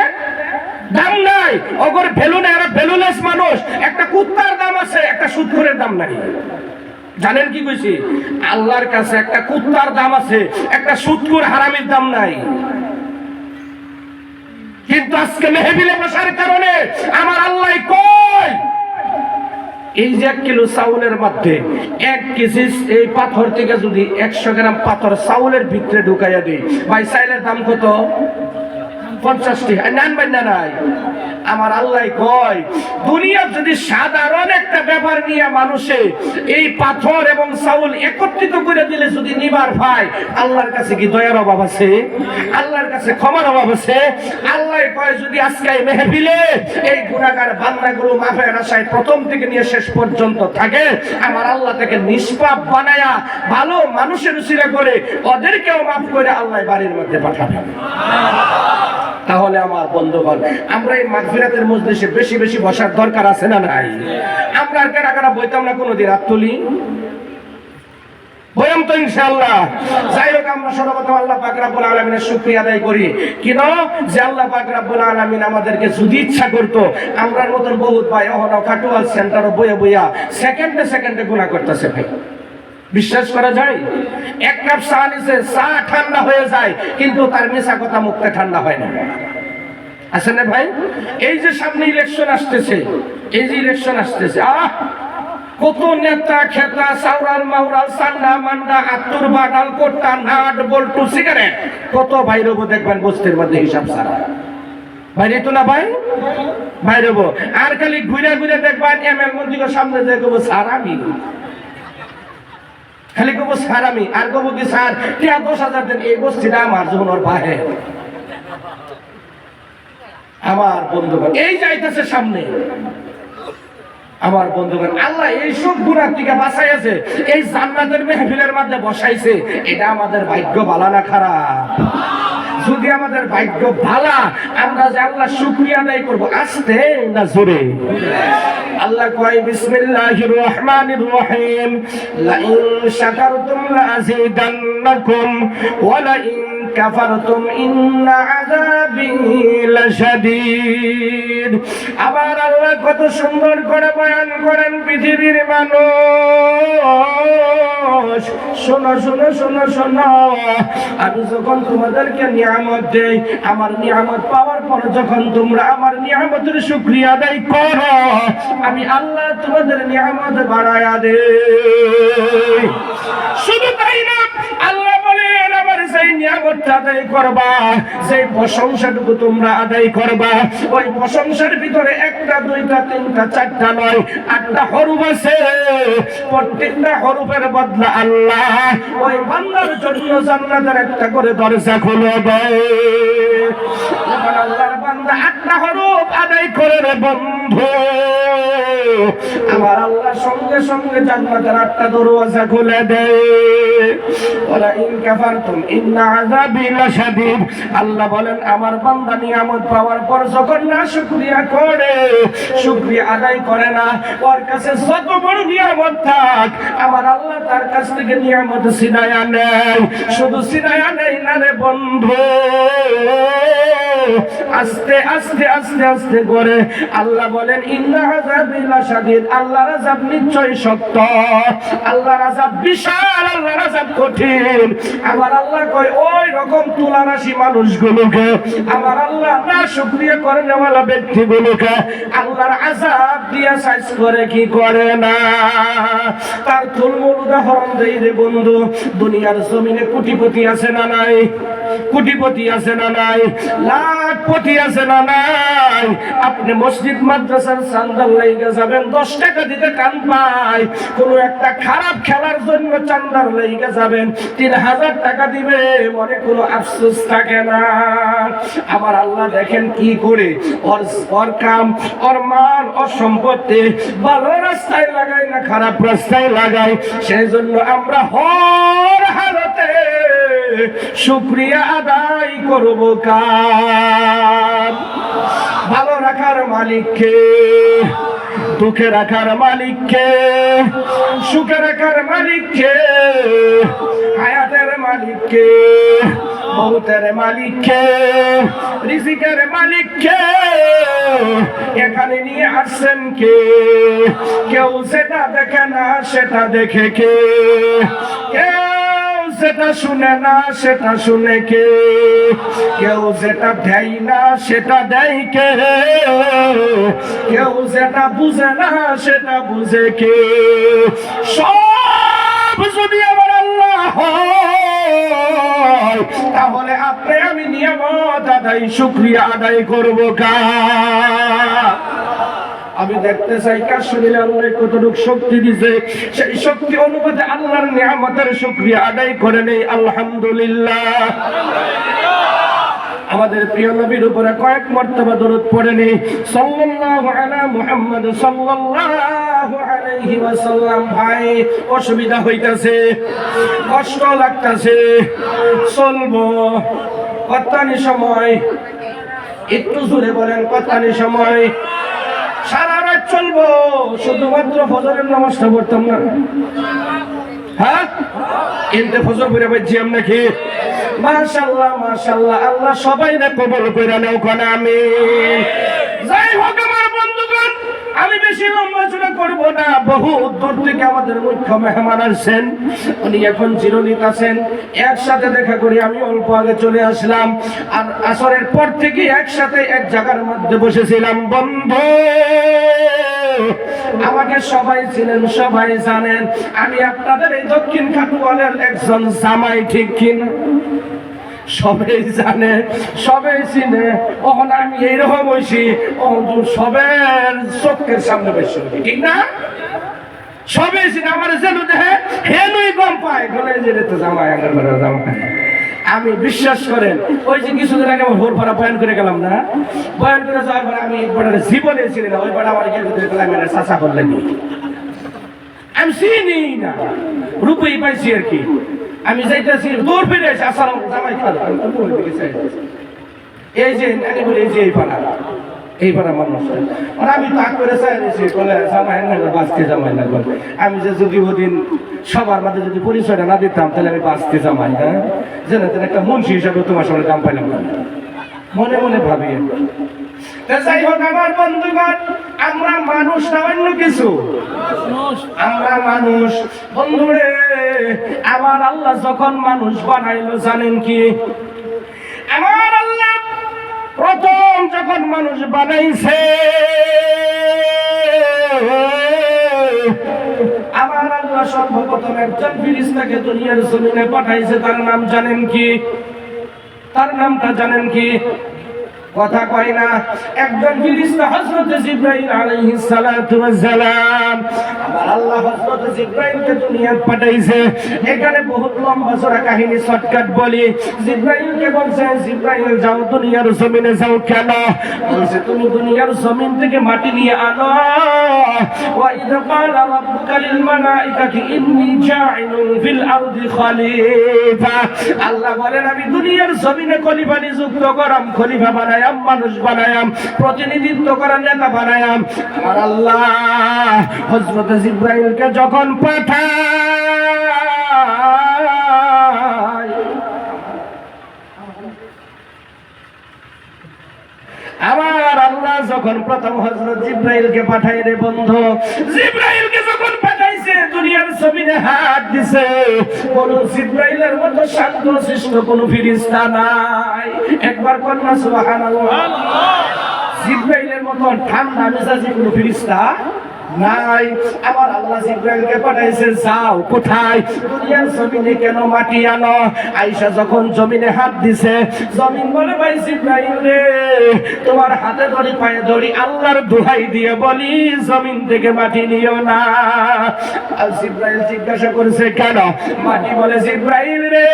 দাম নাই, অগর ভ্যালু নাই, এরা ভ্যালুলেস মানুষ। একটা কুত্তার দাম আছে, একটা সুদখোরের দাম নাই। জানেন কি কইছি? আল্লাহর কাছে একটা কুত্তার দাম আছে, একটা সুদখোর হারামির দাম নাই। কিন্তু আজকে মেহফিলে বসার কারণে আমার আল্লাহ কয়, এই যে 1 কিলো চাউলের মধ্যে 1 কেজি এই পাথর থেকে যদি 100 গ্রাম পাথর চাউলের ভিতরে ঢুকাইয়া দিই, ভাই চাইলের দাম কত? 50 টাকা। নেন ভাই না নাই? আমার আল্লাহ কয়, দুনিয়া যদি সাধারণ একটা ব্যাপার নিয়ে মানুষে এই পাথর এবং চাউল একত্রিত করে দিলে যদি নিবার ভাই, আল্লাহর কাছে কি দয়ার অভাব আছে? আল্লাহর কাছে ক্ষমার অভাব আছে? আল্লাহ কয়, যদি আজকে এই মেহফিলে এই গুনাহগার বান্দাগুলো মাফের আশায় প্রথম থেকে নিয়ে শেষ পর্যন্ত থাকে, আমার আল্লাহ তাকে নিষ্পাপ বানায়া ভালো মানুষের উসিলা করে ওদেরকেও মাফ করে আল্লাহ বাড়ির মধ্যে পাঠাবেন। তাহলে আমার বন্ধুগণ, আমরা এই মাগফিরাতের মজলিসে বেশি বেশি বসার দরকার আছে না নাই? আমরা আর কারা বইতাম না কোনোদিন? হাত তুলি, বয়াম তো ইনশাআল্লাহ। যাই হোক, আমরা সর্বপ্রথম আল্লাহ পাক রব্বুল আলামিনের শুকরিয়া আদায় করি। কেন? যে আল্লাহ পাক রব্বুল আলামিন আমাদেরকে যদি ইচ্ছা করতো, আমরার মতন বহুত ভাই ওহনো কাটুয়াল সেন্টারও বইয়া বইয়া সেকেন্ডে সেকেন্ডে গুনাহ করতেছে। ভাই বিশ্বাস করা যায়? 1 কাপ চা নিছে, চা ঠান্ডা হয়ে যায়, কিন্তু তার মিছা কথা মুখে ঠান্ডা হয় না। আছে না ভাই? এই যে সামনে ইলেকশন আসতেছে, এই যে ইলেকশন আসতেছে, কত নেতা খেতা সাউরাল মাউরাল সান্ডা মান্ডা আত্তুর বাডাল কোট্টা নাট বল্টু সিগারেট কত বাইরবো দেখবেন বস্তির মধ্যে হিসাব ছাড়া। বাইরে তো না ভাই, বাইরবো। আর খালি ঘুরে ঘুরে দেখবেন এমএল মন্ত্রীর সামনে যে কব স্যার আমি, খালি কব স্যার আমি, আর কব কি স্যার 10,000 দেন, এই বস্তিটা আমার যখন ওর ভাই। আমার বন্ধুগণ, এই যাইতেছে সামনে। আমার বন্ধুগণ, আল্লাহ এই সব গুনাহ থেকে বাঁচাইছে, এই জান্নাতের মেহফিলের মধ্যে বসাইছে। এটা আমাদের ভাগ্য ভালো না খারাপ? যদি আমাদের ভাগ্য ভালো, আমরা যে আল্লাহ শুকরিয়া আদায় করব আস্তে না জোরে? আল্লাহ কয়, বিসমিল্লাহির রহমানির রহিম, লা ইন শাকারতুম লা আযীদান্নাকুম ওয়া লা ইন কাফারতুম ইন্না আযাবি লাশাদীদ। আবার আল্লাহ কত সুন্দর করে বয়ান করেন, পৃথিবীর মানুষ শোনো শোনো শোনো শোনো, আমি যখন তোমাদেরকে নিয়ামত দেই, আমার নিয়ামত পাওয়ার পর যখন তোমরা আমার নিয়ামতের শুকরিয়া আদায় করো, আমি আল্লাহ তোমাদের নিয়ামত বাড়ায়া দেই। শুধু তাই না, আল্লাহ বলেন, আমার সেই নিয়ামতটা আদায় করবা, সেই প্রশংসাটুকু তোমরা আদায় করবা, ওই প্রশংসার ভিতরে 1টা 2টা 3টা 4টা নয় 8টা হরফ আছে। প্রত্যেকটা হরফের বদলা আল্লাহ ওই বান্দার জন্য জান্নাতের একটা করে দরজা খুলে দেয়। আল্লাহর বান্দা 8টা হরফ আদায় করে রে বন্ধু, আমার আল্লাহ সঙ্গে সঙ্গে জান্নাতের 8টা দরজা খুলে দেয়। ওয়ালা ইন কাফারতুম ইন্না আযাবি লাশাদীদ। আল্লাহ বলেন, আমার বান্দা নিয়ামত পাওয়ার পর যখন না শুকরিয়া করে, শুকরিয়া আদায় করে না, ওর কাছে যত বড় নিয়ামত থাক, আমার আল্লাহ তার কাছ থেকে নিয়ামত ছিনায়া নেয়। শুধু ছিনায়া নেয় না রে বন্ধু, আস্তে আস্তে আস্তে আস্তে করে আল্লাহ বলেন, ইন্না আযাবি লাশাদীদ। আল্লাহর আযাব নিশ্চয় শক্ত, আল্লাহর আযাব বিশাল, আল্লাহর আযাব কঠিন। আমার আল্লাহ কয়, ওই রকম তুলারাশি মানুষগুলোকে, আমার আল্লাহ না শুকরিয়া করে নেওয়ালা ব্যক্তিগুলোকে আল্লাহর আযাব দিয়া সাইজ করে কি করে না। তার তুলমূল উদাহরণ দেই রে বন্ধু। দুনিয়ার জমিনে কোটিপতি আছে না নাই? কোটিপতি আছে না নাই? লাখপতি আছে না নাই? আপনি মসজিদ মাদ্রাসার চাঁদার লাইগা যাবেন, 10 টাকা দিতে টান পায়। কোন একটা খারাপ খেলার জন্য চাঁদার লাইগা যাবেন, 3000 টাকা দিবে, মনে কোনো আফসোস থাকে না। আমার আল্লাহ দেখেন কি করে ওর কাম, ওর মান, ওর সম্পত্তি ভালো রাস্তায় লাগায় না খারাপ রাস্তায় লাগায়। সেই জন্য আমরা হর হালতে শুকরিয়া আদায় করব কার? ভালো রাখার মালিককে, দুঃখে রাখার মালিককে, সুখে রাখার মালিককে, হায়াতের মালিককে, মৌতের মালিক কে, রিজিকের মালিক কে, এখানে নিয়ে আসছেন কে? কেউ সেটা দেখে না, সেটা দেখে কে? কেউ সেটা শুনে না, সেটা শুনে কে? কেউ যেটা দেয় না, সেটা দেয় কে? কেউ যেটা বুঝে না, সেটা বুঝে কে? সব যদি আমার আল্লাহ হয়, তাহলে আপনি আমি নিয়ামত আদায় শুকরিয়া আদায় করবো কার? আমি দেখতে চাই কার শরীরে আল্লাহ কতটুকু শক্তি দিছে, সেই শক্তি অনুপাতে আল্লাহর নিয়ামতের শুকরিয়া আদায় করে নেই আলহামদুলিল্লাহ। আমাদের প্রিয় নবীর উপরে কয়েক মর্তবা দরুদ পড়ে নেই সাল্লাল্লাহু আলা মুহাম্মদ সাল্লাল্লাহু আলাইহি ওয়াসাল্লাম। ভাই অসুবিধা হইতাছে, কষ্ট লাগতাছে, চলবো কতখানি সময়? একটু জোরে বলেন, কতখানি সময়? সারা রাত চলবো, শুধুমাত্র ফজরের নামাজটা পড়তাম না? হ্যাঁ, কিন্তু ফজর পড়ে পাইছি আমরা কি? মাশাআল্লাহ মাশাআল্লাহ, আল্লাহ সবাই না কবুল কইরা নাও কোন আমিন। যাই হোক আমার বন্ধুগণ, আমি বেশি লম্বা চড়া করব না। বহু দূর থেকে আমাদের মুখ্য মেহমান আসছেন, উনি এখন চিরনিত আছেন। একসাথে দেখা করি, আমি অল্প আগে চলে আসলাম। আর আসরের পর থেকে একসাথে এক জায়গার মধ্যে বসেছিলাম। বন্ধু আমাকে সবাই ছিলেন, সবাই জানেন আমি আপনাদের এই দক্ষিণ খাটুয়ালের একজন জামাই, ঠিক কিনা? সবাই জানে, সবাই চিনে। ওখানে আমি এইরকম হয়েছি, সবের চোখের সামনে বসে, ঠিক না? সবাই চিনে, আমার যেন দেখে হেনই গম পায়, বলে যে তো জামাই, আগের জামাই। আমি বিশ্বাস করেন, ওই যে কিছুদিন আগে আমার ভোর ভরা বয়ান করে গেলাম না, বয়ান করে যাওয়ার পরে আমি জীবনে ছিলেন না, ওই বড় আমার চাষা করলেন, আমি চিনি না, রূপই পাইছি আর কি। আমি যাইতেছি, দূর ফিরে এসে আসসালাম জামাই খালা, এই যে নানি বলে, এই যে এই পাড়া মানুষ। আর আমি তাক করে চাইছি, বলে জামাই না বাঁচতে, জামাই না। আমি যে যদি ওদিন সবার মাঝে যদি পরিচয়টা না দিতাম, তাহলে আমি বাঁচতে জামাই। হ্যাঁ, যেন একটা মুন্সি হিসাবে তোমার সঙ্গে দাম পাইলাম না, মনে মনে ভাবি। যাই হোক আমার বন্ধুগণ, আমরা মানুষ না অন্য কিছু, আমরা মানুষ। বন্ধুরে আমার আল্লাহ যখন মানুষ বানাইলো, জানেন কি? আমার আল্লাহ প্রথম যখন মানুষ বানাইছে, আমার আল্লাহ সর্বপ্রথম একজন ফেরেশতাকে দুনিয়ার জমিনে পাঠাইছে। তার নাম জানেন কি? তার নামটা জানেন কি? কথা কয় না। একজন ফেরেশতা হযরত জিবরাইল আলাইহিস সালাতু ওয়াস সালাম। আমার আল্লাহ হযরত জিবরাইলকে দুনিয়াতে পাঠাইছে। এখানে বহুত লম্বা চড়া কাহিনী শর্টকাট বলি। জিবরাইলকে বলছে, জিবরাইল যাও দুনিয়ার জমিনে যাও। কেন? বলছে তুমি দুনিয়ার জমিন থেকে মাটি নিয়ে আনো। ওয়া ইযা ক্বালা রাব্বুকা লিল মালাইকাতি ইন্নী জাইলুন ফিল আরদি খলিফা। আল্লাহ বলেন আমি দুনিয়ার জমিনে খলিফা নিযুক্ত করাম, খলিফা বানাই, মানুষ বানায়াম, প্রতিনিধিত্ব করার নেতা বানায়াম। আমার আল্লাহ হযরত জিবরাইলকে যখন পাঠায়, আমার আল্লাহ যখন প্রথম হযরত জিবরাইলকে পাঠায় রে বন্ধু, জিবরাইলকে যখন পাঠাইছে দুনিয়ার জমিনে হাত দিছে, কোন জিবরাইলের মতো শান্ত শিষ্ট কোন ফেরেশতা নাই। একবার কন্যা সুবহানাল্লাহ। জিবরাইলের মতো ঠান্ডা মেজাজি কোন ফেরেশতা নাই। আমার আল্লাহ জিবরাইলকে পাঠাইছে, যাও কোথায়? দুনিয়ার জমিনে। কেন? মাটি আনো। আয়েশা যখন জমিনে হাত দিছে, জমিন বলে ভাই জিবরাইল রে, তোমার হাতে ধরি পায়ে ধরি আল্লাহর দোহাই দিয়ে বলি, জমিন থেকে মাটি নিও না। আর জিবরাইল জিজ্ঞাসা করেছে কেন? মাটি বলে জিবরাইল রে,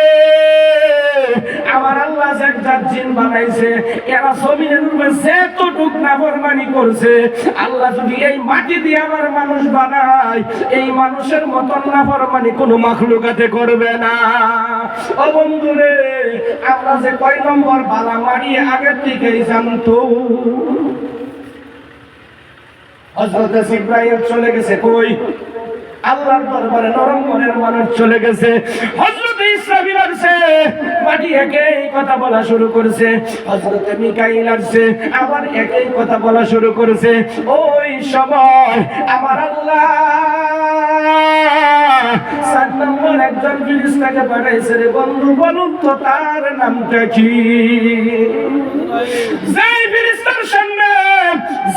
আমার আল্লাহ একটা জিন বানাইছে, এরা জমিনের উপরে যতটুক নাফরমানি করছে, আল্লাহ যদি এই মাটি দিয়ে আমার মানুষ বানায়, এই মানুষের মতন নাফরমানি কোনো মাখলুকাতে করবে না। ও বন্ধুরে, আমরা যে কয় নম্বর বালা মারি আগের থেকেই জানতো। হযরত জিবরাইল চলে গেছে কই? আল্লাহর দরবারে নরম মনের মানুষ চলে গেছে। হযরত ইসরাফিল আসছে, মাটি একই কথা বলা শুরু করেছে। হযরত মিকাইল আসছে, আবার একই কথা বলা শুরু করেছে। ওই সময় আমার আল্লাহ 4 নম্বর একজন ফেরেশতাকে পাঠাইছে। রে বন্ধু, বলুন তো তার নামটা কি? যেই ফেরেশতার সামনে,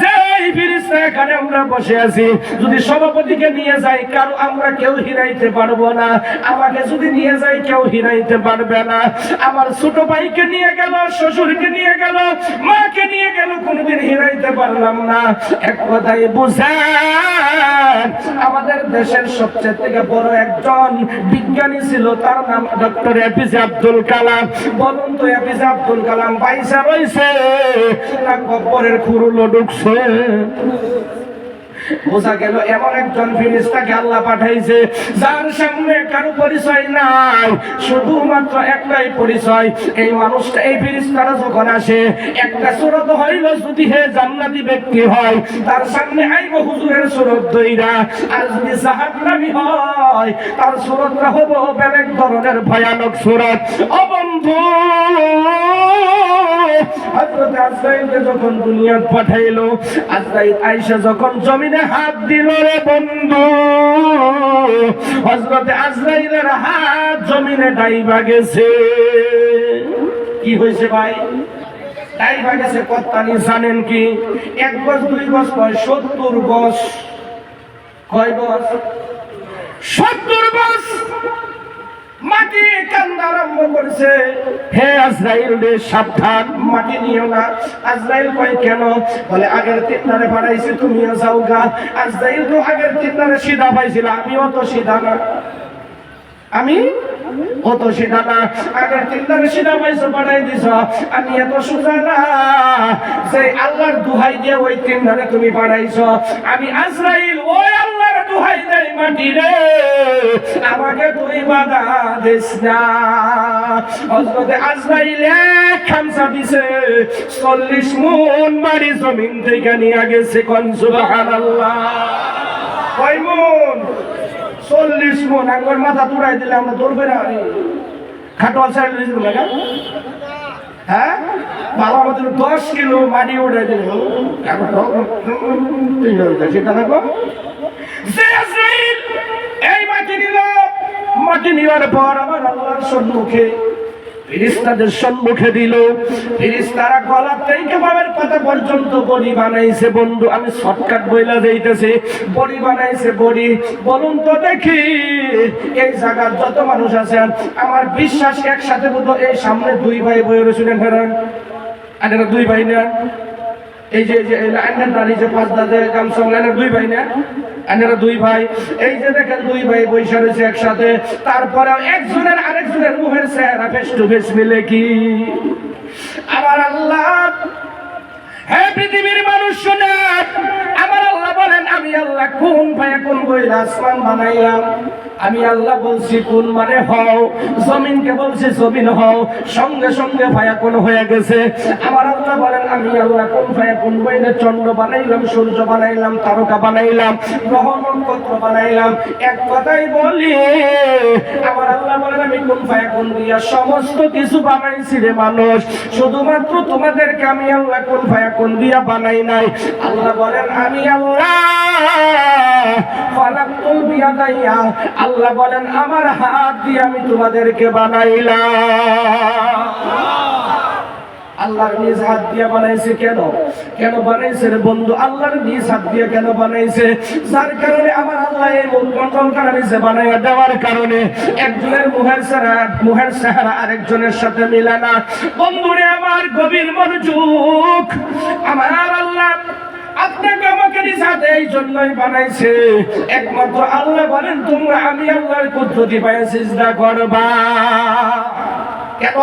যেই ফেরেশতা এখানে আমরা বসে আছি, যদি সভাপতিকে নিয়ে যাই, কারো আমরা কেউ হিরাইতে পারবো না। আমাকে যদি নিয়ে যাই, কেউ হিরাইতে পারবে না। আমার ছোট ভাইকে নিয়ে গেল, শ্বশুরকে নিয়ে গেল, মাকে নিয়ে গেল, কোনোদিন হিরাইতে পারলাম না। এক কথাই বুঝেন, আমাদের দেশের সবচেয়ে থেকে বড় একজন বিজ্ঞানী ছিল, তার নাম ডক্টর এপিজে আব্দুল কালাম। বলুন তো, এপিজে আব্দুল কালাম পয়সা রয়েছে না কবরের খুরুলো ঢুকছে? বোঝা গেল এমন একজন ফেরেশতাকে আল্লাহ পাঠাইছে, যার সামনে কারো পরিচয় নাই, শুধুমাত্র একটাই পরিচয়। এই মানুষটা, এই ফেরেশতারা যখন আসে, একটা সুরত হইল, যদি হে জান্নাতি ব্যক্তি হয়, তার সামনে আইব হুজুরের সুরত দইরা। আর যদি জাহান্নামী হয়, তার সুরতটা হবো বেলেগ ধরনের ভয়ানক সুরত। ও বন্ধু, হযরত আজরাইলকে যখন দুনিয়াত পাঠাইলো, আজরাইল আয়েশা যখন জমিনে হাত দিল, রে বন্ধু, হযরত আজরাইলের হাত জমিনে ডাইবা গেছে। কি হয়েছে ভাই? ডাইবা গেছে। কত্তানি জানেন কি? 1 গজ 2 গজ কয় 70 গজ। কয় গজ? 70 গজ। মাটি কান্দা আরম্ভ করেছে। হে আজরাইল রে, সাবধান, মাটি নিও না। আজরাইল কয় কেন? বলে আগের 3 নারে পাঠাইছি, তুমিও যাও গা। আজরাইল তো আগের 3 নারে সিধা পাইছিল, আমিও তো সিধা না। আমি অত সিধা না। আগের 3 নারে সিধা পাইছো, পাঠাই দিছ। আমি এত সোজা না যে আল্লাহর দুহাই দিয়ে ওই 3 নারে তুমি পাঠাইছো। আমি আজরাইল ওই আল্লাহর দুহাই দেই, মাটি রে, আমাকে তুই বাধা দিস না। হযরত আজরাইল এক খামসা দিছে, 40 মণ মাটি জমিন থেকে নিয়ে গেছে। কোন সুবহানাল্লাহ। কয় মণ? 40 মণ। একবার মাথা তুড়াই দিলে আমরা ধরবে না। খাটোয়াল সাইড দিল না? হ্যাঁ, বাবা আমাদের 10 কিলো মাটি উঠাই দিল। সেটা দেখো, এই মাটি নিল। মাটি নেওয়ার পর আমার আল্লাহর সম্মুখে, ফেরেশতাদের সম্মুখে দিল। ফেরেশতারা গলা থেকে পায়ের পাতা পর্যন্ত বড়ি বানাইছে। বন্ধু, আমি শর্টকাট বইলা যাইতেছি। বড়ি বানাইছে, বড়ি। বলুন তো দেখি, এই জায়গার যত মানুষ আছেন, আমার বিশ্বাস একসাথে বলতো, এই সামনে 2 ভাই বই রয়েছিলেন। ফেরান আর 2 ভাই না? এই যে আইনের নারী যে 5 দাদা গামছা, 2 ভাই না? আইনেরা 2 ভাই। এই যে দেখেন 2 ভাই বৈশা রয়েছে একসাথে। তারপরে একজনের আরেকজনের মুখের চেহারা ফেস টু ফেস মিলে কি? আমার আল্লাহ, হে পৃথিবীর মানুষ শোনেন, আমার আল্লাহ বলেন, আমি আল্লাহ কোন ফায়াকুন বইলা আসমান বানাইলাম। আমি আল্লাহ বলছি কোন মানে হও, জমিনকে বলছি জমিন হও, সঙ্গে সঙ্গে ফায়াকুন হয়ে গেছে। আমার আল্লাহ বলেন, আমি আল্লাহ কোন ফায়াকুন বইলে চন্দ্র বানাইলাম, সূর্য বানাইলাম, তারকা বানাইলাম, গ্রহ নক্ষত্র বানাইলাম। এক কথাই বলি, আমার আল্লাহ বলেন, আমি কোন ফায়াকুন দিয়া সমস্ত কিছু বানাইছি রে মানুষ। শুধুমাত্র তোমাদেরকে আমি আল্লাহ কোন ফায়াকুন দিয়া বানাই নাই। আল্লাহ বলেন, আমি আল্লাহ ফালাকুল বিয়াদাইয়া, আল্লাহ বলেন আমার হাত দিয়ে আমি তোমাদেরকে বানাইলাম। আল্লাহর নিজ হাত দিয়ে বানাইছে। কেন কেন বানাইছে রে বন্ধু? আল্লাহর নিজ হাত দিয়ে কেন বানাইছে? যার কারণে আমার আল্লাহ এই মুখমণ্ডল কারণে বানাইয়া দেওয়ার কারণে একজনের মুখের চেহারা আরেকজনের সাথে মিলে না। বন্ধুরে আমার, গভীর মনোযোগ। আমার আল্লাহ আপনাকে আমাকে নিজ হাতে এই জন্যই বানাইছে। একমাত্র আল্লাহ বলেন, তোমরা আমি আল্লাহর কুদরতি পায়ে সিজদা করবা। কেন?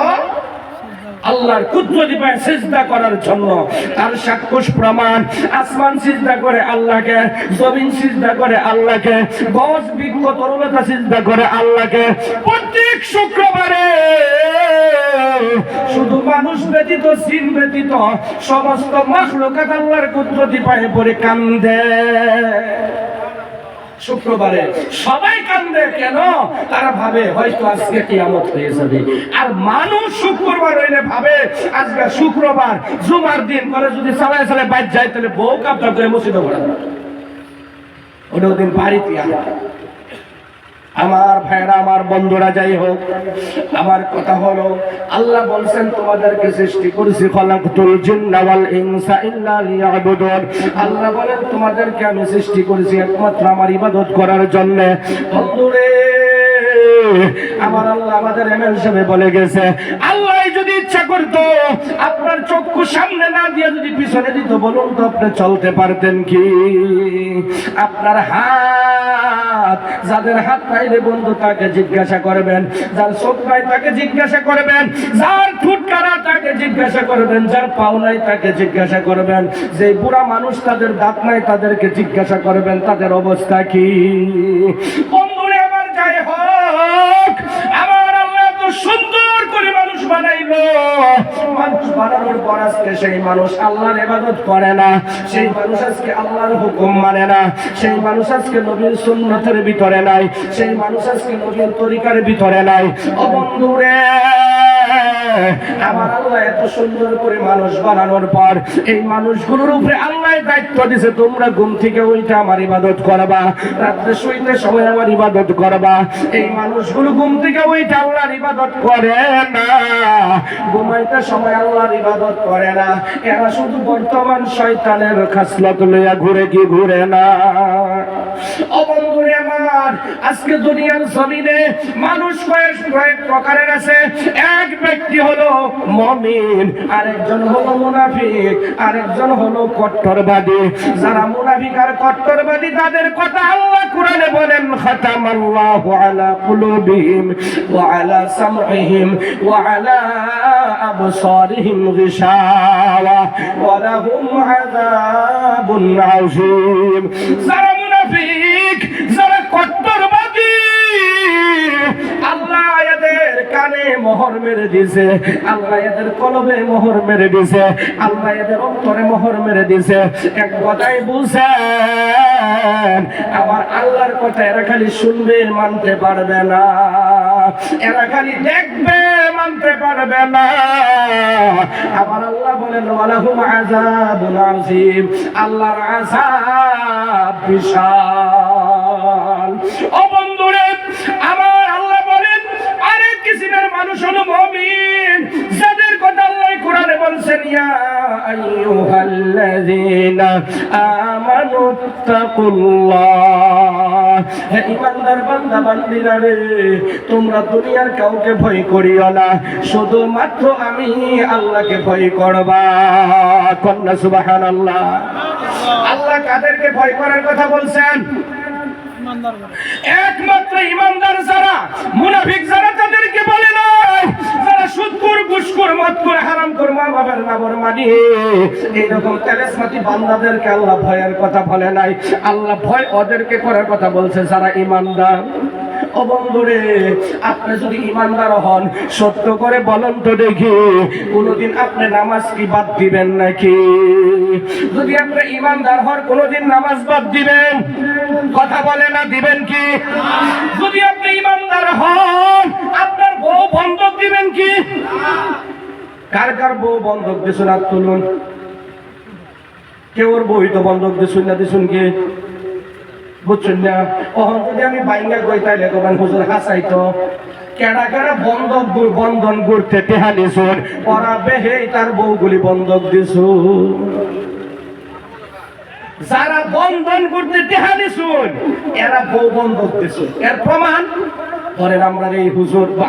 আল্লাহর কুদরতি পায়ে সিজদা করার জন্য। তার সাক্ষ্য প্রমাণ, আসমান সিজদা করে আল্লাহকে, জমিন সিজদা করে আল্লাহকে, গজ বৃক্ষ তরুলতা সিজদা করে আল্লাহকে। প্রত্যেক শুক্রবারে শুধু মানুষ ব্যতীত, জিন ব্যতীত সমস্ত মাখলুকাত আল্লাহর কুদরতি পায়ে পড়ে কান্দে। শুক্রবারে সবাই কান্দে কেন? তারা ভাবে হয়তো আজকে কিয়ামত হয়ে যাবে। আর মানুষ শুক্রবার হইলে ভাবে আজকে শুক্রবার, জুমার দিন করে যদি চালায় চালায় বাইর যায় তাহলে বউ কাপড় করে মসজিদে পড়া ওটা দিন বাড়িতে আসে। আমার ভাইরা, আমার বন্ধুরা, যাই হোক, আমার কথা হলো আল্লাহ বলছেন তোমাদেরকে সৃষ্টি করেছি খালাকতুল জিন্না ওয়াল ইনসা ইল্লা লিয়াবুদুন। আল্লাহ বলেন তোমাদেরকে আমি সৃষ্টি করেছি একমাত্র আমার ইবাদত করার জন্য। বন্ধুরে, আমার আল্লাহ আমাদের এমএল সাহেব বলে গেছে, আল্লাহ যদি ইচ্ছা করতো আপনার চক্ষু সামনে না দিয়ে যদি পিছনে দিত, বলুন তো আপনি চলতে পারতেন কি? আপনার হাত, যাদের হাত নাই রে বন্ধু তাকে জিজ্ঞাসা করবেন, যার চোখ নাই তাকে জিজ্ঞাসা করবেন, যার ঠোঁট কাটা তাকে জিজ্ঞাসা করবেন, যার পাও নাই তাকে জিজ্ঞাসা করবেন, যে বুড়া মানুষ তাদের দাঁত নাই তাদেরকে জিজ্ঞাসা করবেন তাদের অবস্থা কি। বন্ধুরে আমার, যাই হোক, আমার আল্লাহ তো সুন্দর করে মানুষ বানাইলো। মানুষ বানানোর পর আজকে সেই মানুষ আল্লাহর ইবাদত করে না, সেই মানুষ আজকে আল্লাহর হুকুম মানে না, সেই মানুষ আজকে নবীর সুন্নতের ভিতরে নাই, সেই মানুষ আজকে নবীর তরিকার ভিতরে নাই। ও বন্ধুরে, আমার আল্লাহ এত সুন্দর করে মানুষ বানানোর পর এই মানুষগুলোর উপরে আল্লাহ দায়িত্ব দিয়েছে, তোমরা ঘুম থেকে উঠে আমার ইবাদত করবা, রাত্রে শুইতে সময় আমার ইবাদত করবা। এই মানুষগুলো ঘুম থেকে উঠে আল্লাহর ইবাদত করে না, ঘুমাইতে সময় আল্লাহর ইবাদত করে না। এরা শুধু বর্তমান শয়তানের খাসলত লইয়া ঘুরে কি ঘুরে না। ও বন্ধুরে আমার, আজকে দুনিয়ার জমিনে মানুষ কয়েক প্রকারের আছে। এক ব্যক্তি হলো মুমিন, আরেকজন হলো মুনাফিক, আরেকজন হলো কট্টরবাদী। যারা মুনাফিক আর কট্টরবাদী তাদের কথা আল্লাহ কোরআনে বলেন, খাতামাল্লাহু আলা কুলুবিহিম ওয়া আলা সামঈহিম ওয়া আলা আবসারিহিম গিশাওয়া ওয়া লাহুম আযাবুন আযীম। যারা মুনাফিক, যারা কট্টরবাদী, আল্লাহ এদের কানে মোহর মেরে দিয়েছে, আল্লাহ এদের কলবে মোহর মেরে দিয়েছে, আল্লাহ এদের অন্তরে মোহর মেরে দিয়েছে। এক কথাই বুঝেন, আমার আল্লাহর কথা এরা খালি শুনবে মানতে পারবে না, এরা খালি দেখবে মানতে পারবে না। আমার আল্লাহ বলেন, ওয়ালাহুম আযাবুন আযীম, আল্লাহর আযাব বিশাল। ও বন্ধুরে আমার, আল্লাহ বলেন আরেক কিসিমের মানুষ হলো মুমিন, যাদের কথা আল্লাহ কোরআনে বলছেন, ইয়া আইয়ুহাল্লাযীনা আমানু তাকুল্লাহ। হে ঈমানদার বান্দা বান্দীরা রে, তোমরা দুনিয়ার কাউকে ভয় করিও না, শুধুমাত্র আমি আল্লাহকে ভয় করবা। কন্যা সুবহানাল্লাহ। আল্লাহ কাদেরকে ভয় করার কথা বলছেন? একমাত্র ইমানদার যারা, মুনাফিক যারা তাদেরকে বলে না। যারা সুদখোর, ঘুষখোর, মদখোর, হারামখোর, মা বাবার নাফরমানি, এইরকম তেলেসমাতি বান্দাদেরকে আল্লাহ ভয়ের কথা বলে নাই। আল্লাহ ভয় ওদেরকে করার কথা বলছে যারা ইমানদার। ও বন্ধুরে, আপনি যদি ইমানদার হন, সত্য করে বলেন তো দেখি, কোনদিন আপনি নামাজ কি বাদ দিবেন নাকি? যদি আপনি ইমানদার হন, কোনদিন নামাজ বাদ দিবেন? কথা বলে না, দিবেন কি? যদি আপনি ইমানদার হন, আপনার বউ বন্ধক দিবেন কি? কার কার বউ বন্ধক দিয়েছেন হাত তুলুন। কেউ ওর বই তো বন্ধক দিয়েছেন না, দিয়েছেন কি? বুঝছেন না? ওহন যদি আমি বাইঙ্গা কই তাইলে কবেন হুজুর হাসাই তো কেডা কেডা বন্ধক বন্ধন করতে টেহা দিছুন, ওরা বেহে তার বউগুলি বন্ধক দিছুন। যারা বন্ধন করতে টেহা দিছুন এরা বউ বন্ধক দিছুন। এর প্রমাণ ধরেন আমরা এই হুজুর বা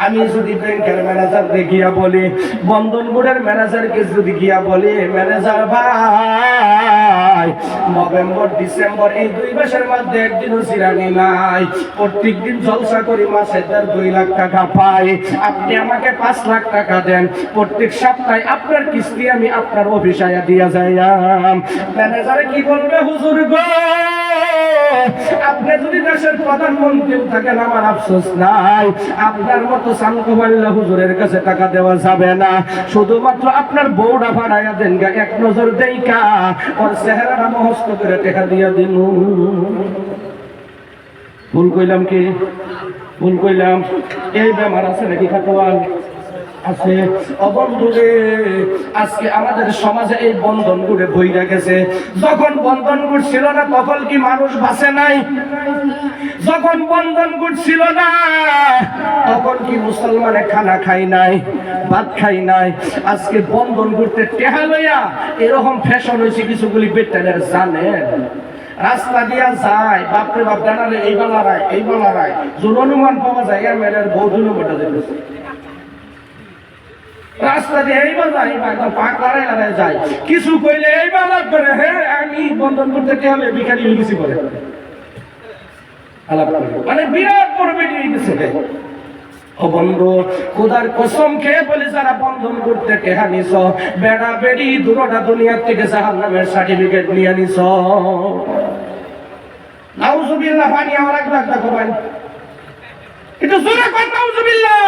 আমি যদি ব্যাংকের ম্যানেজারকে গিয়া বলি, বন্ধন বোর্ডের ম্যানেজারকে যদি গিয়া বলি, ম্যানেজার ভাই নভেম্বর ডিসেম্বর এই 2 মাসের মধ্যে একদিনও সিরানি নাই, প্রত্যেকদিন জলসা করি, মাসে 2 লাখ টাকা পাই, আপনি আমাকে 5 লাখ টাকা দেন, প্রত্যেক সপ্তাহে আপনার কিস্তি আমি আপনার অফিসে দিয়া যাইলাম। ম্যানেজারে কি বলবে? হুজুর গো আপনি যদি দেশের প্রধানমন্ত্রীও থাকেন আমার আফসোস নাই, আপনার মতো সানকুবাল্লা হুজুরের কাছে টাকা দেওয়া যাবে না। শুধুমাত্র আপনার বউটা ভাড়াইয়া দেন গা, এক নজর দেইকা ওর চেহারাটা মহস্ত করে টাকা দিয়া দিন। ভুল কইলাম কি? ভুল কইলাম? এই বেমার আছে নাকি খাটোয়াল? আছে। অবন্ধুরে, আজকে আমাদের সমাজে এই বন্ধন গুড়ে বইরা গেছে। যখন বন্ধন গুড় ছিল না তখন কি মানুষ বাঁচে নাই? যখন বন্ধন গুড় ছিল না তখন কি মুসলমানে খানা খাই নাই, ভাত খাই নাই? আজকে বন্ধন গুড়তে টেহা লইয়া এরকম ফ্যাশন হয়েছে কিছুগুলি বেটানের জানেন। রাস্তা দিয়া যায়, বাপরে বাপ, জানালে এই বালারায় এই বালারায় যুন অনুমান পাওয়া যায় এর বউ দুনুমটা দেখেছে। রাস্তা দিয়ে এই বাজার একদম পাক লড়াই লড়াই যায়, কিছু কইলে এই বাজার করে হ্যাঁ আমি বন্ধন করতে হবে ভিখারি হয়ে গেছি বলে মানে বিরাট বড় বেটি হয়ে গেছে। ও বন্ধু, খোদার কসম খেয়ে বলে যারা বন্ধন করতে টেহা নিছ, বেড়া বেড়ি দুটোটা দুনিয়ার থেকে জাহান্নামের সার্টিফিকেট নিয়ে নিছ। নাউজুবিল্লাহ, পানি আমার এক লাখ টাকা পাই কিন্তু জোরে কর নাউজুবিল্লাহ।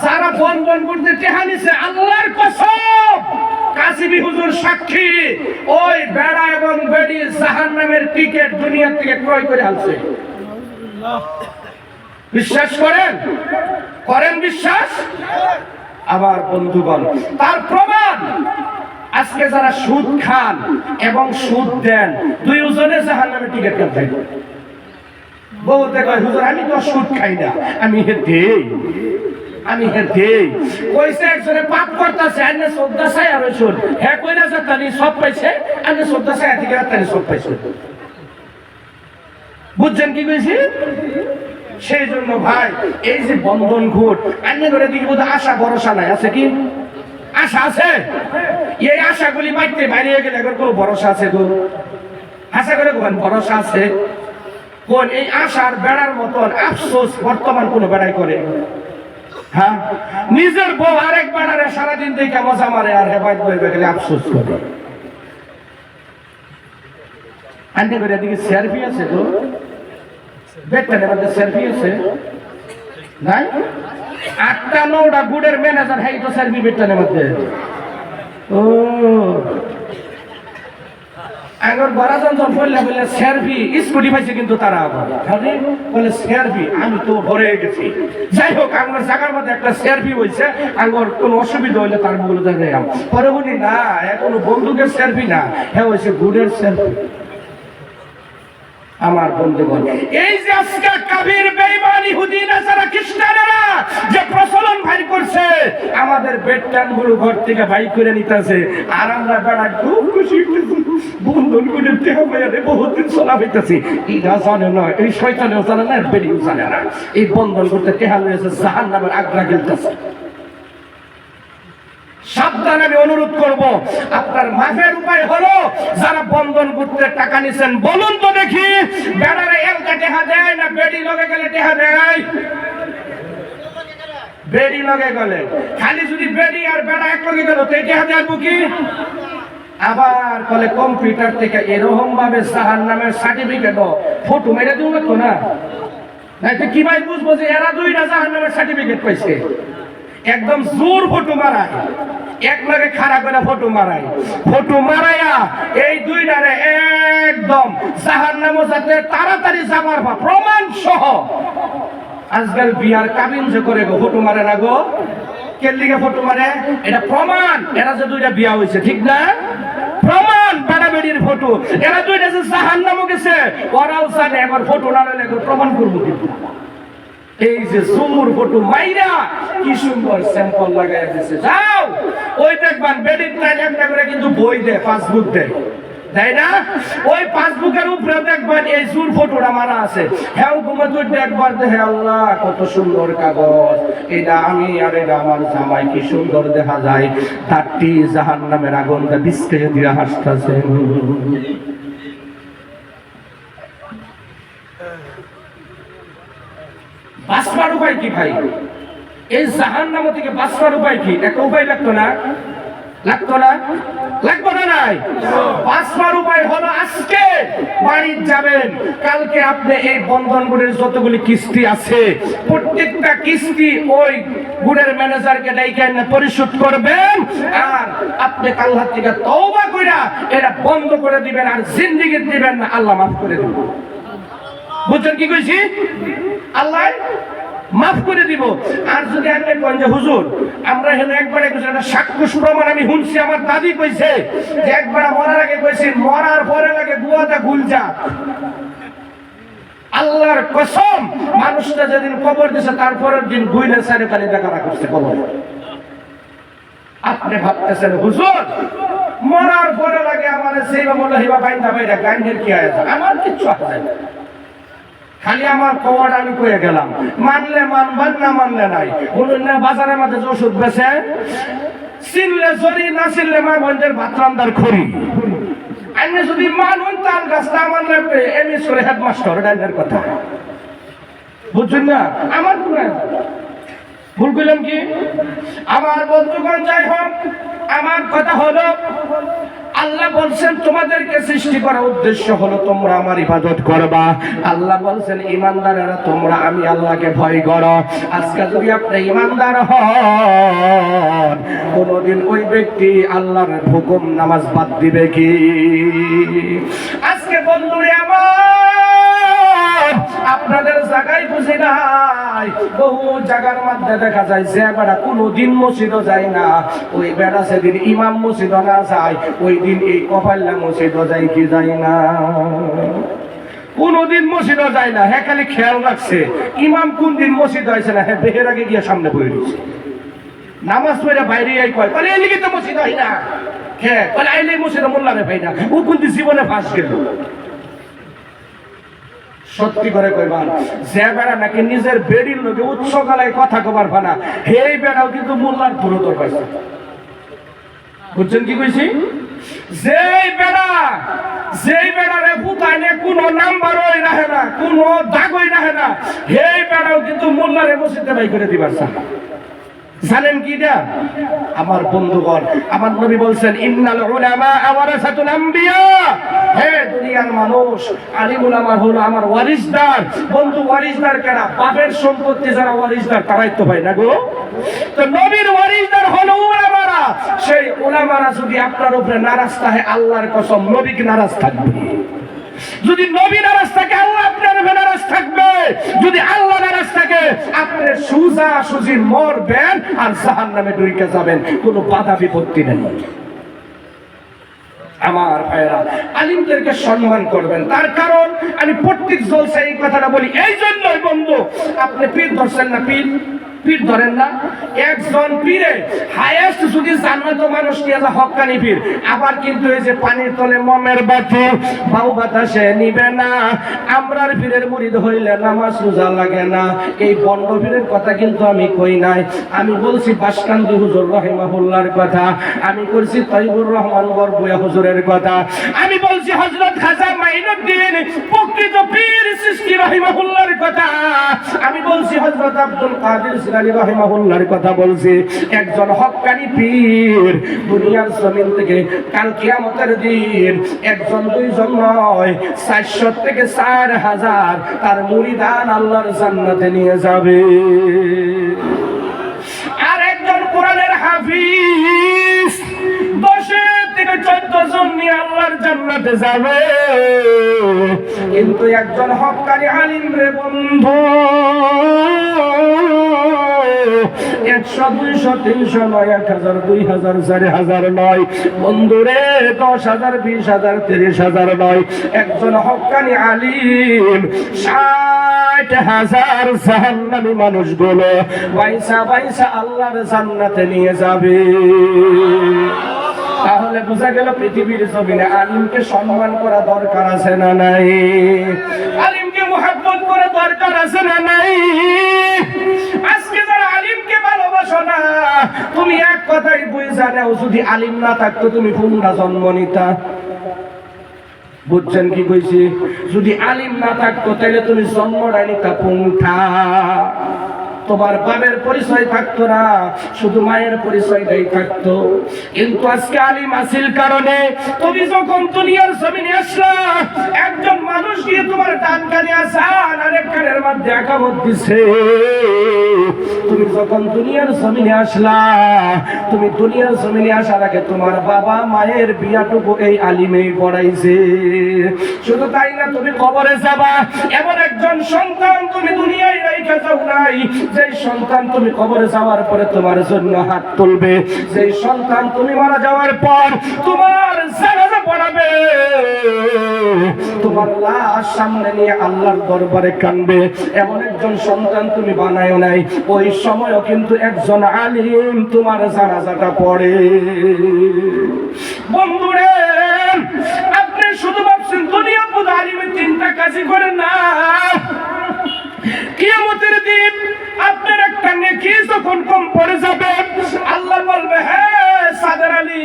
যারা বন্ধন করতে টেহা নিছে, আল্লাহর কসম কাসিবি হুজুর সাক্ষী, ওই বেড়া এবং বেড়ি জাহান্নামের টিকিট দুনিয়া থেকে ক্রয় করে আনছে। বিশ্বাস করেন? করেন বিশ্বাস? আবার বন্ধুগণ, তার প্রমাণ আজকে যারা সুদ খান এবং সুদ দেন দুইজনে জাহান্নামের টিকিট কাটবেন। বলতে কয় হুজুর আমি তো সুদ খাই না, আমি দেই, আমি দেই। কইছে একজনে পাপ করতেছে, আনে শ্রদ্ধা চাই আর শুন হ্যাঁ কইরা যে তানি সব পাইছে, আনে শ্রদ্ধা চাই থেকে তানি সব পাইছে। বুঝছেন কি কইছি? সেই জন্য ভাই, এই যে বন্ধন ঘুট আন্নে করে দিকে বোধ আশা ভরসা নাই। আছে কি আশা? আছে। এই আশাগুলি বাইতে বাইরে গেলে এখন কোনো ভরসা আছে গো? আশা করে কোন ভরসা আছে? কোন এই আশার বেড়ার মতন আফসোস বর্তমান কোন বেড়াই করে? হ্যাঁ, নিজের বউ আরেক বেড়ারে সারাদিন দেখে মজা মারে আর হেবাইত বইবে গেলে আফসোস করে। আন্নে করে দিকে সেলফি আছে গো? বেটানের মধ্যে সেলফি আছে নাই? 8টা 9টা গুড়ের ম্যানেজার হ্যাঁ তো সেলফি বেটানের মধ্যে। ও আগর বরাজন বললে বললে সেলফি স্কুটি পাইছে কিন্তু তারা আবার বলে সেলফি, আমি তো ভরে গেছি। যাই হোক, আমার জায়গার মধ্যে একটা সেলফি হয়েছে, আমার কোনো অসুবিধা হইলে তার বলে দেখাই পরে বলি না, কোনো বন্দুকের সেলফি না, হ্যাঁ হয়েছে গুড়ের সেলফি। আমার বন্ধুগণ, এই যে আজকে কাফির বেঈমান ইহুদি নাসারা খ্রিস্টানেরা যে প্রচলন ভাই করছে, আমাদের বেটান গুলো ঘর থেকে বাইক করে নিতেছে, আর আমরা বেড়া খুব খুশি বন্ধন করে টেহা বাইরে বহুদিন চলা হইতেছি। এটা জানে না, এই শয়তানেও জানে না, বেরিয়েও জানে না, এই বন্ধন করতে টেহা হয়েছে জাহান্নামের আগ্রা গেলতেছে। সাবধান, আমি অনুরোধ করব, আপনার মাফের উপায় হলো যারা বন্ধন করতে টাকা নিছেন বলুন তো দেখি, বেড়ারে এলকা টেহা দেয় না বেড়ি লগে গেলে টেহা দেয়? বেড়ি লগে গেলে খালি যদি বেড়ি আর বেড়া এক লগে গেল তো টেহা দেয় কি? আবার বলে কম্পিউটার থেকে এরকম ভাবে জাহান্নামের সার্টিফিকেট ফটো মেরে দিও লাগতো না? তো কি ভাই বুঝবো যে এরা দুইটা জাহান্নামের সার্টিফিকেট পাইছে? একদম জোর ফটো মারায়, এক লগে খাড়া করে ফটো মারায়, ফটো মারাইয়া এই দুইটারে একদম জাহান্নামে যাতে তাড়াতাড়ি যাবার প্রমাণ সহ। আজকাল বিয়ার কাবিন যে করে গো ফটো মারে না গো? কেন লিগে ফটো মারে? এটা প্রমাণ এরা যে দুইটা বিয়া হয়েছে, ঠিক না? প্রমাণ বেড়াবেড়ির ফটো, এরা দুইটা যে জাহান্নামে গেছে ওরাও জানে, একবার ফটো না লইলে প্রমাণ করবো কিন্তু। এই যে সুমুর ফটো মাইরা কি সুন্দর স্যাম্পল লাগাই দিয়েছে। যাও ওই দেখবেন বেডির টাইম একটা করে কিন্তু বই দেয়, পাসবুক দেয়, তাই না? ওই পাসবুকের উপরে দেখবেন এই সুর ফটোটা মারা আছে। হ্যাঁ ঘুমে তুই দেখবার দেখে আল্লাহ কত সুন্দর কাগজ, এটা আমি আর এটা আমার জামাই, কি সুন্দর দেখা যায়। তারটি জাহান্নামের আগুনটা বিস্কে দিয়ে হাসতেছে। বাঁচবার উপায় কি ভাই? এই জাহান্নাম থেকে বাঁচবার উপায় কি? একটা উপায় লাগতো না? লাগতো না? লাগবে না? নাই, বাঁচবার উপায় হলো আজকে বাড়ির যাবেন, কালকে আপনি এই বন্ধনগুলির যতগুলি কিস্তি আছে প্রত্যেকটা কিস্তি ওই গুড়ের ম্যানেজারকে ডাইকে এনে পরিশোধ করবেন, আর আপনি আল্লাহ থেকে তওবা কইরা এটা বন্ধ করে দিবেন, আর জিন্দেগি দিবেন না, আল্লাহ মাফ করে দিবেন। বুঝছেন কি কইছি? আল্লাহ মাফ করে দিব। আর যদি আপনি কোন যে হুজুর আমরা এখানে একবারে কইছি, একটা সাক্ষ্য প্রমাণ আমি শুনছি, আমার দাদি কইছে যে একবার মরার আগে কইছি মরার পরে লাগে গুয়াটা গুলজা। আল্লাহর কসম, মানুষটা যেদিন কবর দিছে তারপরের দিন গুইলে সাড়ে পানি টাকা রাখছে কবর। আপনি ভাবতেছেন হুজুর মরার পরে লাগে আমার সেই বলে হিবা বাইন্দা বাইরা গাইনের কি আছে, আমার কিচ্ছু আছে না, খালি আমার কওয়ার আমি কয়ে গেলাম, মানলে মানবেন না মানলে নাই। বলুন না বাজারের মধ্যে যে ওষুধ বেছে চিনলে জরি, না চিনলে মা বন্ধের ভাতরান্দার খড়ি। আমি যদি মানুন তাল গাছটা আমার লাগবে এমএস করে হেডমাস্টার ডাইনের কথা, বুঝছেন না? আমার ভুল করলাম কি? আমার বন্ধুগণ যাই হোক, আমার কথা হলো আল্লাহ বলছেন তোমাদেরকে সৃষ্টি করার উদ্দেশ্য হলো তোমরা আমার ইবাদত করবা। আল্লাহ বলছেন ইমানদারেরা তোমরা আমি আল্লাহকে ভয় করো। আজকে যদি আপনি ইমানদার হন, কোনদিন ওই ব্যক্তি আল্লাহর হুকুম নামাজ বাদ দিবে কি? আজকে বন্ধুরে আমার আপনাদের জায়গায় বুঝি নাই, বহু জায়গার মধ্যে দেখা যায় যে বেড়া কোনোদিন মসজিদও যায় না, ওই বেড়া সেদিন ইমাম মসজিদও না যায়, ওই দিন এই কপাল্লা মসজিদও যায় কি যায় না, কোনোদিন মসজিদও যায় না। হ্যাঁ খালি খেয়াল রাখছে ইমাম কোন দিন মসজিদ হয়েছে না, হ্যাঁ বেহের আগে গিয়ে সামনে বয়ে দিচ্ছে, নামাজ পড়ে বাইরে কয় বলে এই লিখে তো মসজিদ হয় না, হ্যাঁ বলে আইলে মসজিদে মোল্লারে পাই না, ও কিন্তু জীবনে ফাঁস গেল। সত্যি করে কইবার যে বেড়া নাকি নিজের বেড়ির লোকে উচ্চ গলায় কথা কবার ফানা, এই বেড়াও কিন্তু মোল্লার দূরত্ব পাইছে। বুঝছেন কি কইছি? যেই বেড়ারে পুতাইনে কোনো নাম্বার ওই রাখে না, কোনো দাগই রাখে না, এই বেড়াও কিন্তু মোল্লারে মসজিদে বাই করে দিবার চায়। জানেন কি এটা আমার বন্ধুগণ? আমার নবী বলছেন ইন্নাল উলামা ওয়ারাসাতুল আম্বিয়া, হে দুনিয়ার মানুষ আলিম উলামা হলো আমার ওয়ারিসদার। বন্ধু ওয়ারিসদার কারা? বাপের সম্পত্তি যারা ওয়ারিসদার তারাই তো ভাই না গো। তো নবীর ওয়ারিসদার হলো উলামারা। সেই উলামারা যদি আপনার উপরে নারাজ থাকে, আল্লাহর কসম নবী কি নারাজ থাকবে? যদি নবী নারাজ থাকে আল্লাহ আপনার উপরে নারাজ থাকবে। যদি আল্লাহ নারাজ থাকে আপনি সুজা সুজি মরবেন আর জাহান্নামে ঢুকে যাবেন, কোনো বাধা বিপত্তি নেই। আমার ভাইরা আলিমদেরকে সম্মান করবেন, তার কারণ আমি প্রত্যেক জলসায় এই কথাটা বলি। এই জন্যই বন্ধু আপনি পীর ধরছেন না, পীর ধরেন না, একজন পীরে হায়েস্ট যদি জান্নাত মানুষ নিয়ে যা হক্কানি পীর, আবার কিন্তু এই যে পানির তলে মমের বাতি বাউ বাতাসে নিবে না। আমরার পীরের মুরিদ হইলে নামাজ রোজা লাগে না। এই বন্ড পীরের কথা কিন্তু আমি কই নাই, আমি বলছি বাসকান্দি হুজুর রহিমাহুল্লাহর কথা, আমি বলছি তৈবুর রহমান বরবুয়া হুজুরের কথা, আমি বলছি হযরত খাজা মাইনুদ্দিন প্রকৃত পীর সৃষ্টি রহিমাহুল্লাহর কথা, আমি বলছি হযরত আব্দুল কাদের জিলানী রহিমাহুল্লাহর কথা বলছি। একজন হক্কানি পীর দুনিয়ার জমিন থেকে কাল কিয়ামতের দিন একজন দুইজন নয় 400 থেকে 4000 তার মুরিদান আল্লাহর জান্নাতে নিয়ে যাবে। আর একজন কোরআনের হাফিজ 10 থেকে 14 জন নিয়ে আল্লাহর জান্নাতে যাবে। কিন্তু একজন হক্কানি আলিম রে বন্ধু 100 200 300 নয়, 1000 2000 4000 নয় বন্ধুরে, 10,000 20,000 30,000 নয়, একজন হক্কানি আলিম 60,000 জাহান্নামী মানুষগুলো বাইসা বাইসা আল্লাহর জান্নাতে নিয়ে যাবে। তাহলে বোঝা গেল পৃথিবীর জমিনে আলিমকে সম্মান করা দরকার আছে না নাই? আলিমকে মুহাব্বত করা দরকার আছে না নাই? আজকে যারা আলিমকে ভালোবাসো না, তুমি এক কথাই বুঝা নাও, যদি আলিম না থাকতো তুমি পুনরা জন্ম নিতা। বুঝছেন কি কইছি? যদি আলিম না থাকতো তাহলে তুমি জন্মটাই নিতা পুনঠা। তোমার বাবার পরিচয় থাকতো না, শুধু মায়ের পরিচয়টাই থাকতো। কিন্তু আজকে আলিম আসিল কারণে তুমি যখন দুনিয়ার জমিনে আসলা, একজন মানুষ তোমার ডান কানে আসান আরেক কানের মধ্যে একামত দিছে। তুমি যখন দুনিয়ার জমিনে আসলা, তুমি দুনিয়ার জমিনে আসার আগে তোমার বাবা মায়ের বিয়াটুকু এই আলিমেই পড়াইছে। শুধু তাই না, তুমি কবরে যাবা, এমন একজন সন্তান তুমি দুনিয়ায় রেখে যাও নাই, যেই সন্তান তুমি কবরে যাওয়ার পরে তোমার জন্য হাত তুলবে, যেই সন্তান তুমি মারা যাওয়ার পর তোমার জানাজা পড়াবে, তোমার লাশ সামনে নিয়ে আল্লাহর দরবারে কাঁদবে, এমন একজন সন্তান তুমি বানায়ো নাই। ওই সময়ও কিন্তু একজন আলিম তোমার জানাজাটা পড়ে। বন্ধুরে, আপনি শুধু ভাবছেন দুনিয়া পুরো আলিমের চিন্তা কাজই করেন না। কিয়ামতের দিন আপনার একটা নেকি যখন কম পড়ে যাবে, আল্লাহ বলবে, হ্যাঁ সাদের আলী,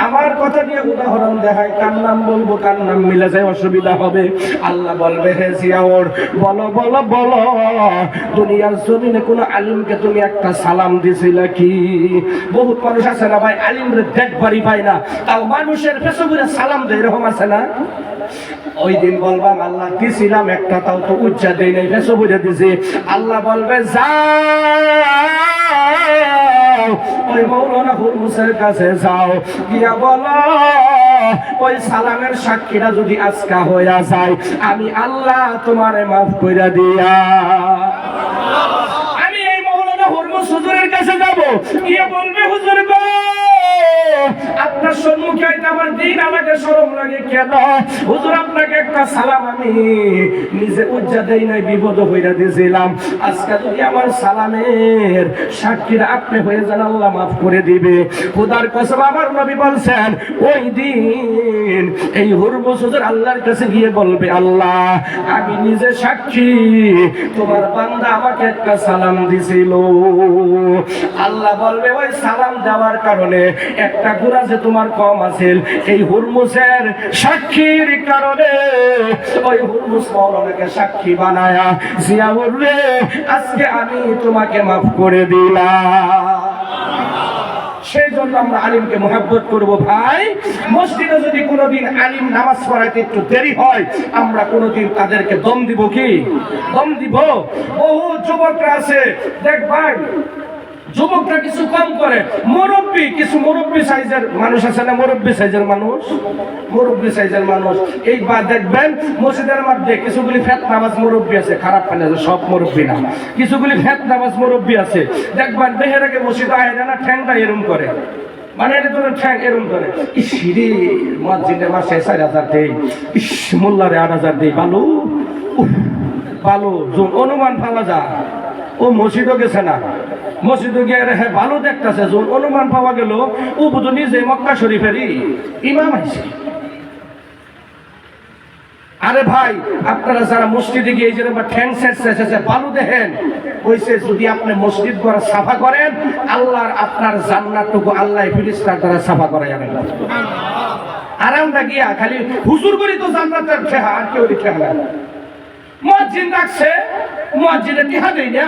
আমার কথা দিয়ে উদাহরণ দেখায়, কার নাম বলবো, কার নাম মিলে যায় অসুবিধা হবে। আল্লাহ বলবে, হে জিয়াউর, বলো বলো বলো, দুনিয়ার জমিনে কোন আলিমকে তুমি একটা সালাম দিছিলে কি? বহুত মানুষ আছে না ভাই, আলিমরে দেখবারই পায় না, তাও মানুষের ফেসবুকে সালাম দেয়, এরকম আছে না? ওই দিন বলবাম, আল্লাহ দিছিলাম একটা, তাও তো উজ্জা দেই নাই, ফেসবুকে দিছি। আল্লাহ বলবে, যাও ওই মৌলানা হুরমুসের কাছে যাও, গিয়া বলো ওই সালামের সাক্ষীরা যদি আজকা হইয়া যায়, আমি আল্লাহ তোমারে মাফ কইরা দিয়া। আমি এই মৌলানা হুরমুস হুজুরের কাছে যাব, গিয়া বলবে, হুজুর গো, আপনার সম্মুখে আইতে আমার দিন আমাকে শরম লাগে কেন? হুজুর, আপনাকে একটা সালাম আমি নিজে উজ্জা দেই নাই, বিপদ হইরা দিয়েছিলাম, আজকে যদি আমার সালামের সাক্ষীরা আপনি হয়ে যান, আল্লাহ মাফ করে দিবে। খোদার কসম, আমার নবী বলছেন, ওই দিন এই হুরমুস হুজুর আল্লাহর কাছে গিয়ে বলবে, আল্লাহ আমি নিজে সাক্ষী, তোমার বান্দা আমাকে একটা সালাম দিছিল। আল্লাহ বলবে, ওই সালাম দেওয়ার কারণে একটা গুনাহ যে তোমার কম আছে, এই হুরমুসের সাক্ষীর কারণে ওই হুরমুস মাওলানাকে সাক্ষী বানায়া, জিয়াউর রে, আজকে আমি তোমাকে মাফ করে দিলাম। সেই জন্য আমরা আলিমকে মহব্বত করব ভাই। মসজিদে যদি কোনোদিন আলিম নামাজ পড়াইতে একটু দেরি হয়, আমরা কোনোদিন তাদেরকে দম দিব কি? দম দিব? বহু যুবকরা আছে, দেখ ভাই, যুবকরা কিছু কম করে, মুরব্বী, কিছু মুরব্বী সাইজের মানুষ আছে না, মুরব্বী সাইজের মানুষ, মুরব্বী সাইজের মানুষ, এইবার দেখবেন মসজিদের মধ্যে কিছুগুলি ফেত নামাজ মুরব্বী আছে, খারাপ পানি আছে, সব মুরব্বী না, কিছুগুলি ফেত নামাজ মুরব্বী আছে, দেখবেন বেহেরাকে মসজিদ আয় না, ঠ্যাংটা এরম করে, মানে এটা ধরুন ঠ্যাং এরম করে, ইসিরে মসজিদে মাসে 4,000 দেই, ইস মোল্লারে 8,000 দেই, ভালো ভালো অনুমান পাওয়া যায়। ও মসজিদও গেছে না, মসজিদে গিয়ে হ্যাঁ ভালো দেখতেছে, অনুমান পাওয়া গেল ও বুধ নিজে মক্কা শরীফেরই ইমাম আইছে। আরে ভাই, আপনারা যারা মসজিদে গিয়ে এই যে ঠ্যাং শেষে বালু দেখেন, কইছে যদি আপনি মসজিদ ঘর সাফা করেন, আল্লাহর আপনার জান্নাতটুকু আল্লাহ ফেরেশতার দ্বারা সাফা করে যাবেন। আর আমরা গিয়া খালি হুজুর করি তো জান্নাতের ঠেহা, আর কেউ ঠেহা না। মুয়াজ্জিন রাখছে, মুয়াজ্জিনে টিহা দেই না।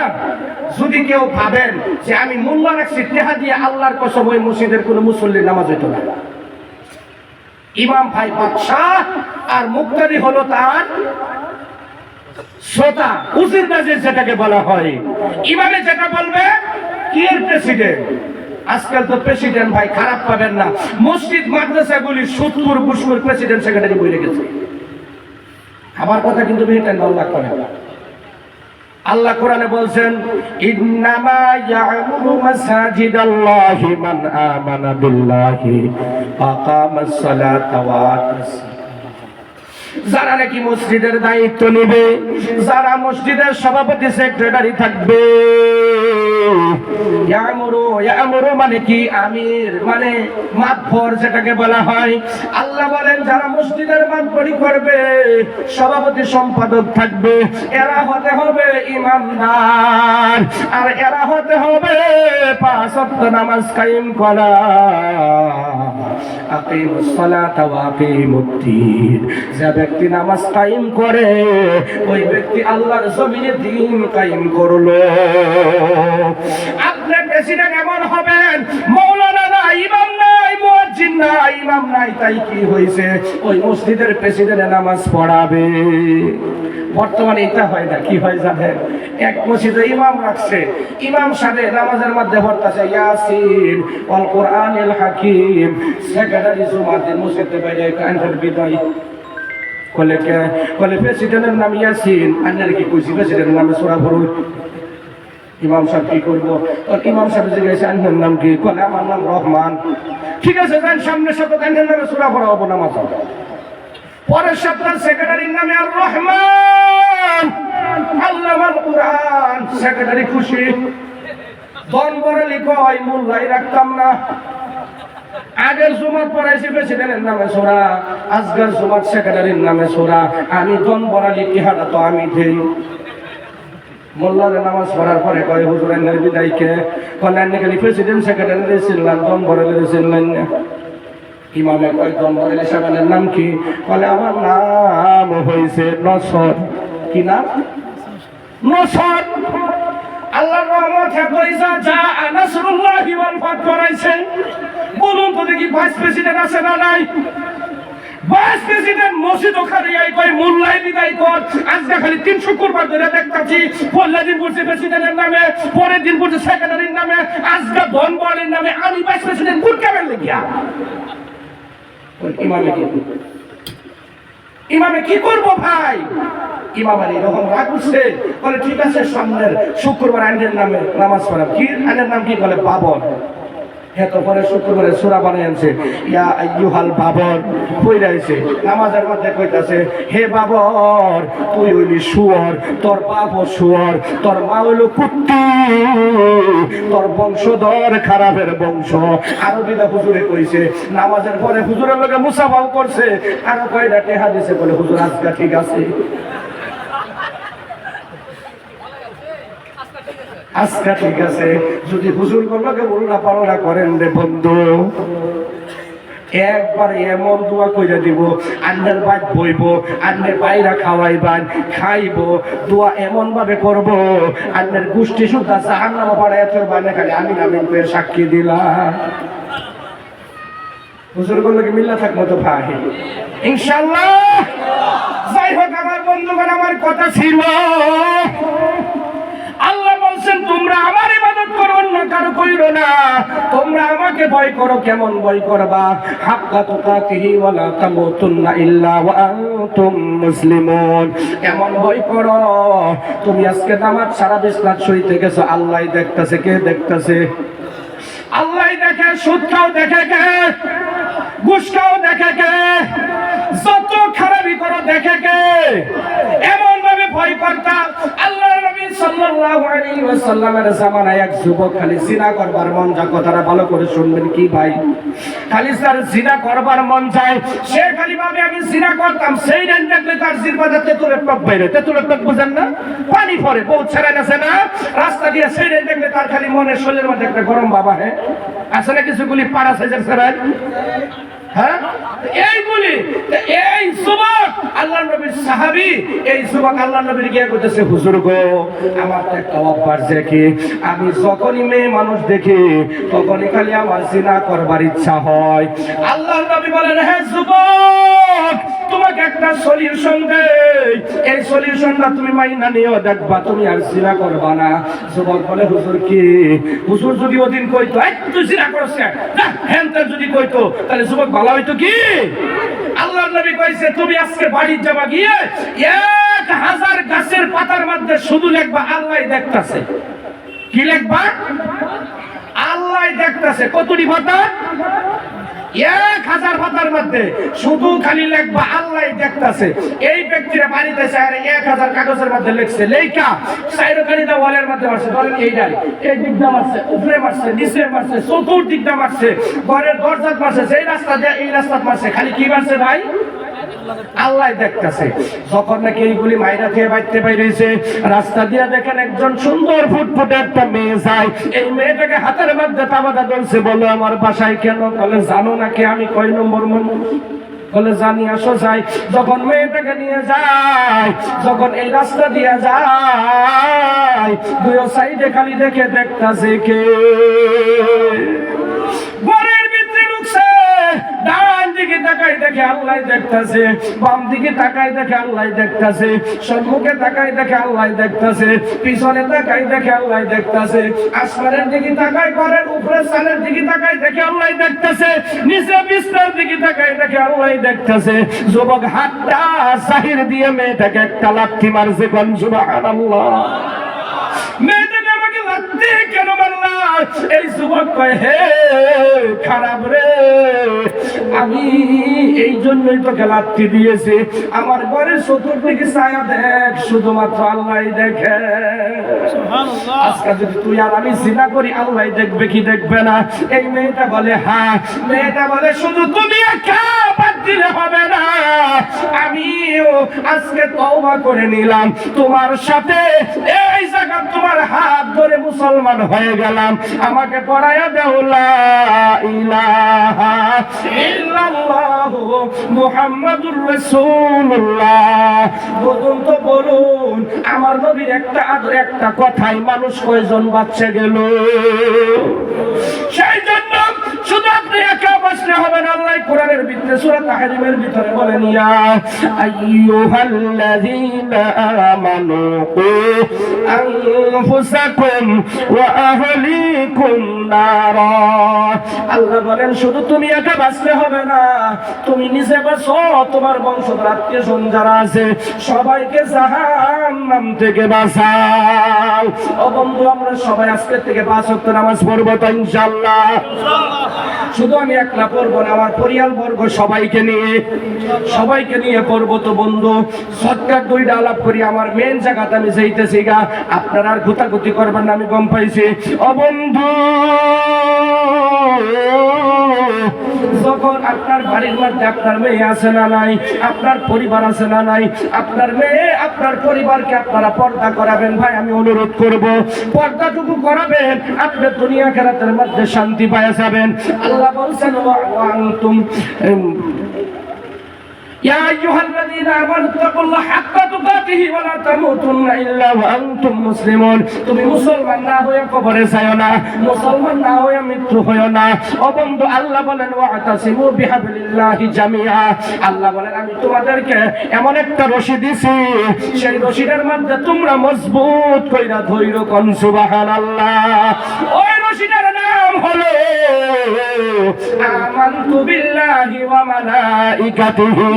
যদি কেউ ভাবেন যে আমি মোল্লা রাখছি টিহা দিয়ে, আল্লাহর কসম ওই মসজিদের কোনো মুসল্লির নামাজ হইতো না। ইমাম ভাই বাদশাহ, আর মুক্তাদি হলো তার শ্রোতা, উজির নাজির যেটাকে বলা হয়। ইমামে যেটা বলবে, কি এর প্রেসিডেন্ট, আজকাল তো প্রেসিডেন্ট ভাই খারাপ পাবেন না, মসজিদ মাদ্রাসাগুলি 70% প্রেসিডেন্ট সেক্রেটারি বলে গেছে। আমার কথা কিন্তু বেহেতেন আল্লাহ করে। আল্লাহ কোরআনে বলছেন, ইন্নামা ইয়া'মুরু মাসাজিদাল্লাহি মান আমানা বিল্লাহি ওয়া আকামাস সালাতা ওয়া আতাস। যারা নাকি মসজিদের দায়িত্ব নেবে, যারা মসজিদের সভাপতি সেক্রেটারি থাকবে, ইয়ামুরু মানে কি? আমির মানে মাতবর যেটাকে বলা হয়। আল্লাহ বলেন যারা মসজিদের মাতবরি করবে, সভাপতি সম্পাদক থাকবে, এরা হতে হবে ইমানদার, আর এরা হতে হবে 5 ওয়াক্ত নামাজ কায়েম করা। আকিমুস সালাতা ওয়া আকিমুদ্দিন, যে ব্যক্তি নামাজ কায়েম করে, ওই ব্যক্তি আল্লাহর জমিনে দ্বীন কায়েম করলো। আপনি প্রেসিডেন্ট এমন হবেন, মাওলানা না, ইমাম নাই, মুয়াজ্জিন মুয়াজ্জিন নাই, ইমাম নাই, তাই কি হয়েছে? ওই মসজিদের প্রেসিডেন্ট নামাজ পড়াবে। বর্তমানে এটা হয় না, কি হয় জানেন? এক মসজিদে ইমাম রাখছে, ইমাম সাহেব নামাজের মধ্যে পড়তেছে ইয়াসিন ওয়াল কোরআনিল হাকিম, সেক্রেটারি জুমাতে মসজিদে বাইরে কান্ডের বিদায় কলে প্রেসিডেন্টের নাম ইয়াসিন, আন্নার কি কইছি প্রেসিডেন্টের নামে সূরা পড়ুন। ইমাম সাহেব কি করবো? ইমাম সাহেব জিজ্ঞাসা আন্নার নাম কি? কলে আমার নাম রহমান। ঠিক আছে, যান সামনের সপ্তাহে আন্নার নামে সূরা পড়া হবো নামাজ হবে। পরের সপ্তাহ সেক্রেটারির নামে আর রহমান, আল্লামাল কুরআন। সেক্রেটারি খুশি। দন বড়ালি কয় মোল্লাই রাখতাম না, আগের জুমাত পড়াইছি প্রেসিডেন্টের নামে সূরা, আজকের জুমাত সেক্রেটারির নামে সূরা। আমি দন বড়ালি টিহাটা তো আমি দেই। মোল্লারে নামাজ পড়ার পরে কয় হুজুর আন্নার বিদায়কে কলে আন্না খালি প্রেসিডেন্ট সেক্রেটারি ছিলেন, দন বড়ালি ছিলেন না। ইমামে কয় দন বড়ালি সাহেবের নাম কি? বলে আমার নাম হইছে নসর। কি নাম? নসর। আল্লাহর রহমতে কইসা যা নাসরুল্লাহি ওয়াল ফাত করাইছে। বলুন তো দেখি ভাইস প্রেসিডেন্ট আছে না নাই? ভাইস প্রেসিডেন্ট মসজিদ ওখানে কই মোল্লাই বিদায় কর। আজকে খালি 3 শুক্রবার ধরে দেখতাছি, পরের দিন পড়ছে প্রেসিডেন্টের নামে, পরের দিন পড়ছে সেক্রেটারির নামে, আজকে ধন বলের নামে। আমি ভাইস প্রেসিডেন্ট কোন কেমন লাগিয়া? ইমামে কি করবো ভাই? ইমামের এরকম রাগ উঠছে। বলে ঠিক আছে, সামনের শুক্রবার আইনের নামে নামাজ পড়া। কি আইনের নাম কি? বলে বাবর। পরে শুক্রবারে সূরা বানাই আনছে, ইয়া আইয়ুহাল বাবর কইরাইছে। নামাজের মধ্যে কইতাছে, হে বাবর তুই হইলি শুয়োর, তোর বাপ ও শুয়োর, তোর মা হইল কুত্তি, তোর বংশধর খারাপের বংশ। আরবিটা হুজুরে কইছে। নামাজের পরে হুজুরের লগে মুসাফাও করছে, আর কয়টা টেহা দিছে। বলে হুজুর আজকে ঠিক আছে, আজকে ঠিক আছে। যদি হুজুর গুলোকে উল্টা পাল্টা করেন রে বন্ধু, একবার এমন দোয়া কইরা দিব, আন্নের বাদ বইব, আন্নের বাইরা খাওয়াইবান, খাইব, দোয়া এমন ভাবে করব, আন্নের গোষ্ঠী সুদ্ধা জাহান্নামে পাড়ায় চলবানে। খালি আমি নামিন করে সাক্ষী দিলাম। হুজুর গুলোকে মিল্লা থাকবো তো ভাই, ইনশাআল্লাহ। যাই হোক আমার বন্ধুগণ, আমার কথা ছিল, আল্লাহ বলছেন তোমরা আমার ইবাদত করো, অন্য কারো কইরো না। তোমরা আমাকে ভয় করো। কেমন ভয় করবা? হাক্কা তুকাতিহি ওয়া লা তামুতুন্না ইল্লা ওয়া আনতুম মুসলিমুন। এমন ভয় করো, তুমি আজকে নামাজ সারা বিছনাত শুইতে গেছো, আল্লাহ দেখতাছে। কে দেখতাছে? আল্লাহ দেখে। সুদ খাও দেখে কে? ঘুষ খাও দেখে কে? যত খারাপি করো দেখে কে? এমন ভাবে ভয় করতাম। আল্লাহ নবী সাল্লাল্লাহু আলাইহি ওয়াসাল্লামের জামানায় এক যুবক খালি জিনা করবার মন যায়। কথাটা ভালো করে শুনবেন কি ভাই? খালি তার জিনা করবার মন যায়, সে খালি ভাবে আমি জিনা করতাম। সেই দিন দেখলে তার জিরবাতে তেতুলের টক বাইরে। তেতুলের টক বুঝেন না? পানি পড়ে, বহুত ছেড়ে গেছে না রাস্তা দিয়ে। সেই দিন দেখলে তার খালি মনের শরীরের মধ্যে একটা গরম বাবা। হ্যাঁ, আসলে কিছুগুলি পাড়া সাইজের ছেড়ে। হ্যাঁ, এইগুলি এই যুবক আল্লাহর নবীর সাহাবী, এই যুবক আল্লাহর নবীর গিয়ে কইতেছে, হুজুর গো আমার তো একটা অভ্যাস দেখি, আমি যখনই মেয়ে মানুষ দেখি তখনই খালি আমার জিনা করবার ইচ্ছা হয়। আল্লাহর নবী বলেন, হে যুবক তোমাকে একটা সলিউশন দেই, এই সলিউশনটা তুমি মাইনা নিও, দেখবা তুমি আর জিনা করবা না। যুবক বলে, হুজুর কি? হুজুর যদি ওদিন কইতো এই তুই জিনা করছ না, হ্যাঁ যদি কইতো তাহলে যুবক ভালো হইতো কি? আল্লাহর নবী কইছে, তুমি আজকে বাড়ি যাবা, গিয়ে 1000 গাছের পাতার মধ্যে শুধু লিখবা আল্লাহ দেখতাছে। কি লিখবা? আল্লাহ দেখতাছে। কতটি পাতা? 1000 পাতার মধ্যে শুধু খালি লিখবা আল্লাহ দেখতাছে। এই ব্যক্তিরা বাড়িতে চায় 1000 কাগজের মধ্যে লিখছে, লেখা সাইরকানিটা ওয়ালের মধ্যে মারছে। ধরেন এইটাই, এই দিকটা মারছে, উপরে মারছে, নিচে মারছে, চতুর্দিকটা মারছে, ঘরের দরজা মারছে, সেই রাস্তা দিয়ে এই রাস্তা মারছে। খালি কি মারছে ভাই? আল্লাহ দেখতেছে। যখন নাকি এইগুলি মাইরা থেকে বাইতে বাইরেছে, রাস্তা দিয়ে দেখেন একজন সুন্দর ফুটফুটে একটা মেয়ে যায়। এই মেয়েটাকে হাতের মধ্যে তাবাদা ধরছে। বলে আমার বাসায় কেন? বলে জানো নাকি আমি কয় নম্বর মানুষ? বলে জানি, আসো যাই। যখন মেয়েটাকে নিয়ে যায়, যখন এই রাস্তা দিয়ে যায়, দুই সাইডে খালি দেখে দেখতাছে কে ঘরের ভিতরে ঢুকছে। দিকে তাকাই দেখে আল্লাহ দেখতাছে, বাম দিকে তাকাই দেখে আল্লাহ দেখতাছে, সম্মুখে তাকাই দেখে আল্লাহ দেখতাছে, পিছনে তাকাই দেখে আল্লাহ দেখতাছে, আসমানের দিকে তাকাই করেন, উপরে সালের দিকে তাকাই দেখে আল্লাহ দেখতাছে, নিচে বিছনার দিকে তাকাই দেখে আল্লাহ দেখতাছে। যুবক হাতটা জাহির দিয়ে মেয়েটাকে একটা লাথি মারছে, কোন সুবহানাল্লাহ। মেয়েটাকে আমাকে লাথি কেন মারলা? এই যুবক কয়, হে খারাপ রে, আমি এই জন্যই তোকে লাথি দিয়েছি। আমার ঘরের চতুর্দিকে ছায়া দেখ, শুধুমাত্র আল্লাহ দেখে। আজকে যদি তুই আর আমি জিনা করি, আল্লাহ দেখবে কি দেখবে না? এই মেয়েটা বলে হ্যাঁ। মেয়েটা বলে শুধু তুমি একা বাদ দিলে হবে না, আমিও আজকে তওবা করে নিলাম, তোমার সাথে এই জায়গা তোমার হাত ধরে মুসলমান হয়ে গেলাম। আমাকে পড়ায়া দাও লা ইলাহা ইল্লাল্লাহ মুহাম্মাদুর রাসূলুল্লাহ। বলুন তো বলুন, আমার নবীর একটা কথাই মানুষ কয়জন বাচ্চা গেল? সেই জন্য শুধু আপনি একা বসলে হবে না। আল্লাহ কোরআনের ভিতরে সূরা তাহরিমের ভিতরে বলেন, ইয়া আইয়ুহাল্লাযীনা আমানু কু আনফুসাকুম ওয়া আহলিকুম নারা। আল্লাহ বলেন শুধু তুমি একা বাঁচলে হবে না, তুমি নিজে বাঁচো, তোমার বংশধর আত্মীয়স্বজন যারা আছে সবাইকে জাহান্নাম থেকে বাঁচাও। ও বন্ধু, আমরা সবাই আজকে থেকে 5 ওয়াক্ত নামাজ পড়বো তো ইনশাআল্লাহ? শুধু আমি একলা পড়বো না, আমার পরিবার বর্গ সবাইকে নিয়ে পড়বো তো বন্ধু। সরকার দুইটা আলাপ করি, আমার মেন জায়গাতে আমি যাইতেছি গা, আপনারা আর গুতাগুতি করবেন না, আমি গম পাইছি। ও বন্ধু, যখন আপনার বাড়ির মধ্যে আপনার মেয়ে আছে না নাই, আপনার পরিবার আছে না নাই, আপনার মেয়ে আপনার পরিবারকে আপনারা পর্দা করাবেন। ভাই আমি অনুরোধ করব, পর্দাটুকু করাবেন, আপনি দুনিয়া আখিরাতের মধ্যে শান্তি পাওয়া যাবেন। আল্লাহ বলছেন ওয়া আনতুম ইয়া আইয়ুহাল্লাযীনা আমানু তাকুল্লাহা হাক্কা তুকাতিহি ওয়া লা তামুতুন্না ইল্লা ওয়া আনতুম মুসলিমুন। তুমি মুসলমান না হয়ে কবরে যাও না, মুসলমান না হয়ে মৃত্যু হয়ো না। ও বন্ধু, আল্লাহ বলেন ওয়াতাসিমু বিহাবলিল্লাহি জামিআ। আল্লাহ বলেন আমি তোমাদেরকে এমন একটা রশি দিছি, সেই রশিটার মধ্যে তোমরা মজবুত কইরা ধইরো, কোন সুবহানাল্লাহ। ওই রশিটার নাম হলো আমানতু বিল্লাহি ওয়া মালাইকাতিহি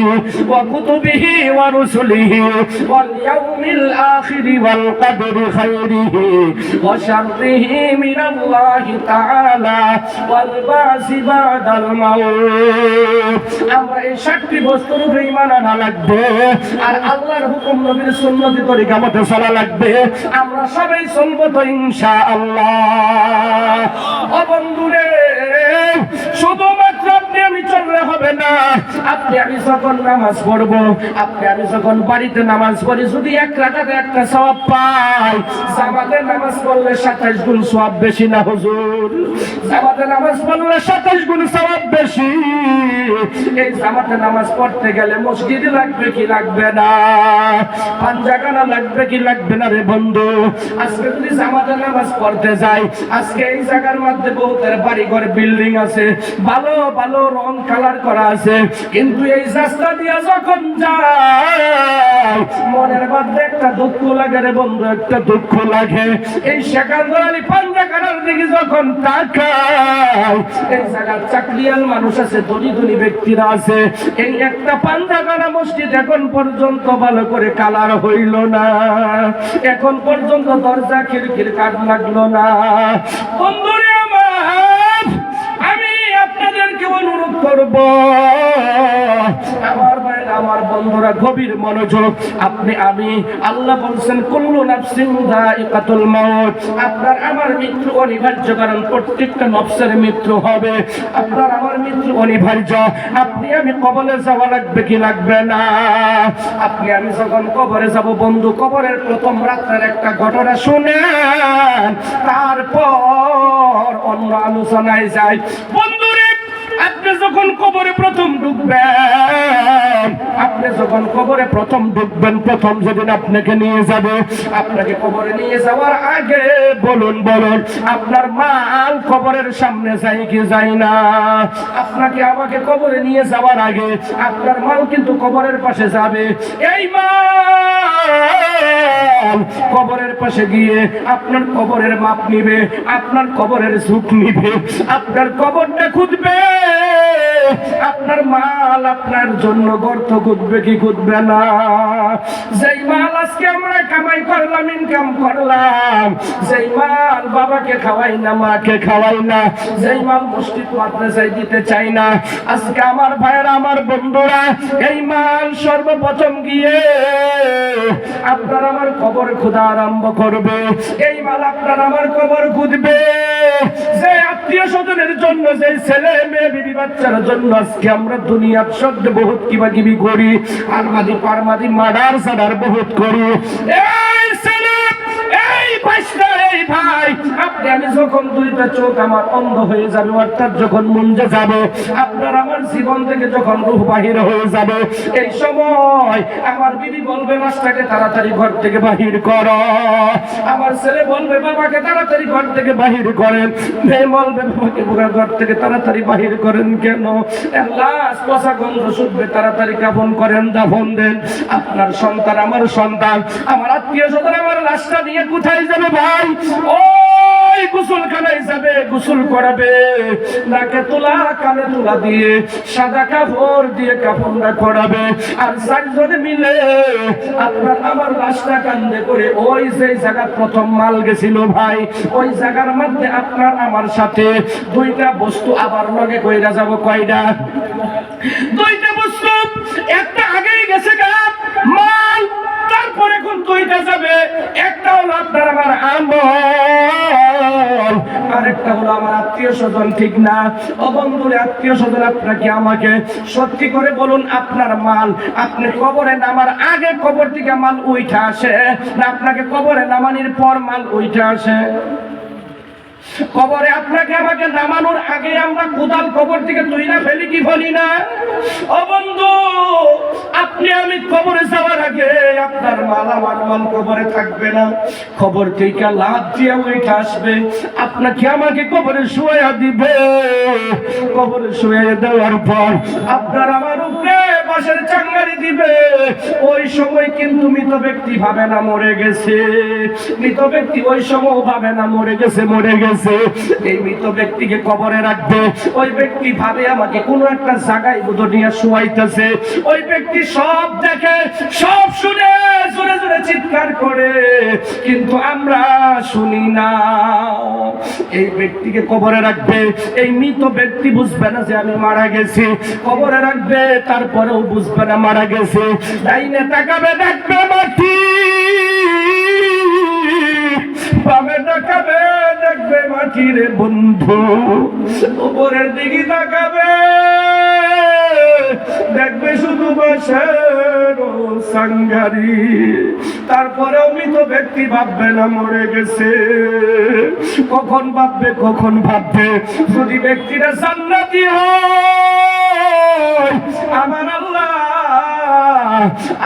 ওয়া কুতুবিহি ওয়া রুসুলিহি ওয়াল ইয়াউমিল আখির ওয়াল কদরি খাইরিহি ওয়া শাররিহি মিনাল্লাহি তাআলা ওয়াল বাসি বাদাল মাউত। আমরা এই 7টি বস্তুর উপরে ঈমান আনা লাগবে, আর আল্লাহর হুকুম নবীর সুন্নতি তরিকা মতে চলা লাগবে। আমরা সবাই চলবো তো ইনশাআল্লাহ। ও বন্ধুরে, শুধুমাত্র আপনি আমি চললে হবে না। আপনি আমি যখন নামাজ পড়বো, আপনি আমি যখন বাড়িতে নামাজ পড়ি, যদি 1 রাকাতে একটা সওয়াব পাই, জামাতে নামাজ পড়লে 27 গুণ সওয়াব বেশি না হুজুর? জামাতে নামাজ পড়লে 27 গুণ সওয়াব বেশি। এই জামাতে নামাজ পড়তে গেলে মসজিদে লাগবে কি লাগবে না? পাঞ্জাখানা লাগবে কি লাগবে না রে বন্ধু? আজকে যদি জামাতে নামাজ পড়তে যাই, আজকে এই জায়গার মধ্যে বহুতের বাড়ি ঘর বিল্ডিং আছে, ভালো ভালো রং কালার করা আছে, কিন্তু এই রাস্তা দিয়া যখন যায় মনের মধ্যে একটা দুঃখ লাগে রে বন্ধু, একটা দুঃখ লাগে। এই সেকান্দারি পাঞ্জাখানার দিকে যখন তাকাই, এই জায়গার চাকরিয়াল মানুষ আছে, ধনী ধনী ব্যক্তিরা আছে, এই একটা পাঞ্জাখানা মসজিদ এখন পর্যন্ত ভালো করে কালার হইল না, এখন পর্যন্ত দরজা খিড়কির কাঠ লাগলো না। বন্ধুরে আমার, আমি আপনাদেরকে অনুরোধ করব, আমার ভাইরা, আমার বন্ধুরা, গভীর মনোযোগ। আপনি আমি, আল্লাহ বলছেন কুল্লু নাফসিন যায়িকাতুল মাউত। আপনার আমার মৃত্যু অনিবার্য, কারণ প্রত্যেকটা নফসের মৃত্যু হবে। আপনার আমার মৃত্যু অনিবার্য। আপনি আমি কবরে যাওয়া লাগবে কি লাগবে না? আপনি আমি যখন কবরে যাব বন্ধু, কবরের প্রথম রাতের একটা ঘটনা শুনেন, তারপর অন্য আলোচনায় যাই। বন্ধুরে, আপনি আপনি যখন কবরে প্রথম ঢুকবেন, আপনি যখন কবরে প্রথম ঢুকবেন, প্রথম যেদিন আপনাকে নিয়ে যাবে, আপনাকে কবরে নিয়ে যাওয়ার আগে বলুন আপনার মাল কবরের সামনে যায় কি যায় না? আপনাকে আমাকে কবরে নিয়ে যাওয়ার আগে আপনার মাল কিন্তু কবরের পাশে যাবে। এই মাল কবরের পাশে গিয়ে আপনার কবরের মাপ নিবে, আপনার কবরের ঝুঁক নিবে, আপনার কবরটা খুঁজবে। আপনার মাল আপনার জন্য গর্ত খুঁজবে কি খুঁজবে না? যেই মাল আজকে আমরা কামাই করলাম, ইনকাম করলাম, যেই মাল বাবাকে খাওয়াই না, মাকে খাওয়াই না, যেই মাল মসজিদ মাদ্রাসায় দিতে চাই না, আজকে আমার ভাইয়েরা, আমার বন্ধুরা, এই মাল সর্বপ্রথম গিয়ে আপনার আমার কবর খোঁজা আরম্ভ করবে। এই মাল আপনার আমার কবর খুঁজবে। যে আত্মীয় স্বজনের জন্য, যে ছেলে মেয়ে বিবি বাচ্চার জন্য আজকে আমরা দুনিয়ার সদ্য বহুত কিবাকিবি করি, আরমাদি পারমাদি মার্ডার সাডার বহুত করি। এই ছেলে, এই বাইশটা, এই ভাই, আপনি আমি যখন দুইটা চোখ আমার অন্ধ হয়ে যাবে, অর্থাৎ যখন মুঞ্জে যাবে, আপনার আমার জীবন থেকে যখন রূহ বাহির হয়ে যাবে, এই সময় আমার বিবি বলবে মাসটাকে তাড়াতাড়ি ঘর থেকে বাহির করো, আমার ছেলে বলবে বাবাকে তাড়াতাড়ি ঘর থেকে বাহির করেন, মেয়ে বলবে বাবাকে ঘর থেকে তাড়াতাড়ি বাহির করেন কেন? লাশ পচা গন্ধ শুনবে, তাড়াতাড়ি কাফন করেন, দাফন দেন। আপনার সন্তান, আমার সন্তান, আমার আত্মীয় স্বজন আমার লাশটা নিয়ে কোথায় যাবে ভাই? ওই গোসলখানায় যাবে, গোসল করাবে, নাকে তোলা কানে তোলা দিয়ে সাদা কাপড় দিয়ে কাফনটা করাবে, আর চারজনে মিলে আপনার আমার লাশটা কান্দে করে ওই যে জায়গা প্রথম মাল গেছিল ভাই, ওই জায়গার মধ্যে আপনার আমার সাথে দুইটা বস্তু আবার লগে কইরা যাব। কয়টা? দুইটা বস্তু। একটা আগেই গেছে গা মাল, তারপরে কোন দুইটা যাবে? একটা হলো আপনার আমার আমল, আরেকটা হলো আমার আত্মীয় স্বজন। ঠিক না? ও বন্ধুরে, আত্মীয় স্বজন আপনাকে আমাকে সত্যি করে বলুন, আপনার মাল আপনি কবরে নামার আগে কবর থেকে মাল উঠে আসে, না আপনাকে কবরে নামানোর পর মাল উঠে আসে? কবরে আপনাকে আমাকে নামানোর আগে আমরা কোদাল কবর থেকে তুইরা ফেলি কি ফেলি না? ও বন্ধু, আপনি আমি কবরে যাওয়ার আগে আপনার মাল আমার মাল কবরে থাকবে না, কবর থেকে লাফ দিয়ে উঠে আসবে, আপনাকে আমাকে কবরে শুয়ে দিবে। কবরে শুয়ে দেওয়ার পর আপনার আমার উপরে বাঁশের চাঙ্গারি দিবে। ওই সময় কিন্তু মৃত ব্যক্তি ভাবে না মরে গেছে, মৃত ব্যক্তি ওই সময় ভাবে না মরে গেছে, মরে গেছে। এই মৃত ব্যক্তিকে কবরে রাখবে, ওই ব্যক্তি ভাবে আমাকে কোনো একটা জায়গায় বুধ নিয়ে শুয়াইতেছে। ওই ব্যক্তি সব দেখে, সব শুনে, জোরে জোরে চিৎকার করে, কিন্তু আমরা শুনি না। এই ব্যক্তিকে কবরে রাখবে, এই মৃত ব্যক্তি বুঝবে না যে আমি মারা গেছি, কবরে রাখবে, তারপরেও বুঝবে না মারা গেছে। ডাইনে তাকাবে, দেখবে মাটি, বামে তাকাবে, দেখবে মাটি রে বন্ধু, উপরের দিকে তাকাবে, দেখবে শুধু বাঁশের সাঙ্গারি। তারপরেও মৃত ব্যক্তি ভাববে না মরে গেছে। কখন ভাববে, কখন ভাববে? যদি ব্যক্তিটা জান্নাতি হয়, আমার আল্লাহ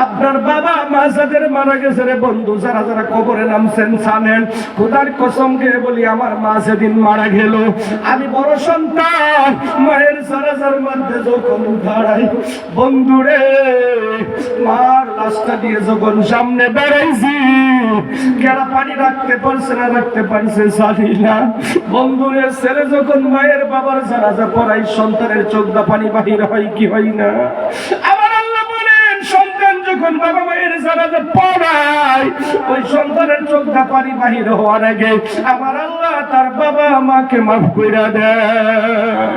আপনার বাবা মা যাদের মারা গেছে রে বন্ধু, যারা যারা কবরে নামছেন জানেন, খোদার কসম খেয়ে বলি, আমার মা সেদিন মারা গেল, আমি বড় সন্তান, মায়ের জানাজার মধ্যে যখন দাঁড়াই, বন্ধুরে, মার লাশটা দিয়ে যখন সামনে বেড়াইছি, কেরা পানি রাখতে পারছে না, রাখতে পারছে জানি না। বন্ধুরে, ছেলে যখন মায়ের বাবার জানাজা পড়াই, সন্তানের চোখদা পানি বাহির হয় কি হয় না? আমার আল্লাহ বলেন, সন্তান যখন বাবা মায়ের জানাজা পড়ায়, ওই সন্তানের চোখদা পানি বাহির হওয়ার আগে আমার আল্লাহ তার বাবা মাকে মাফ কইরা দেয়।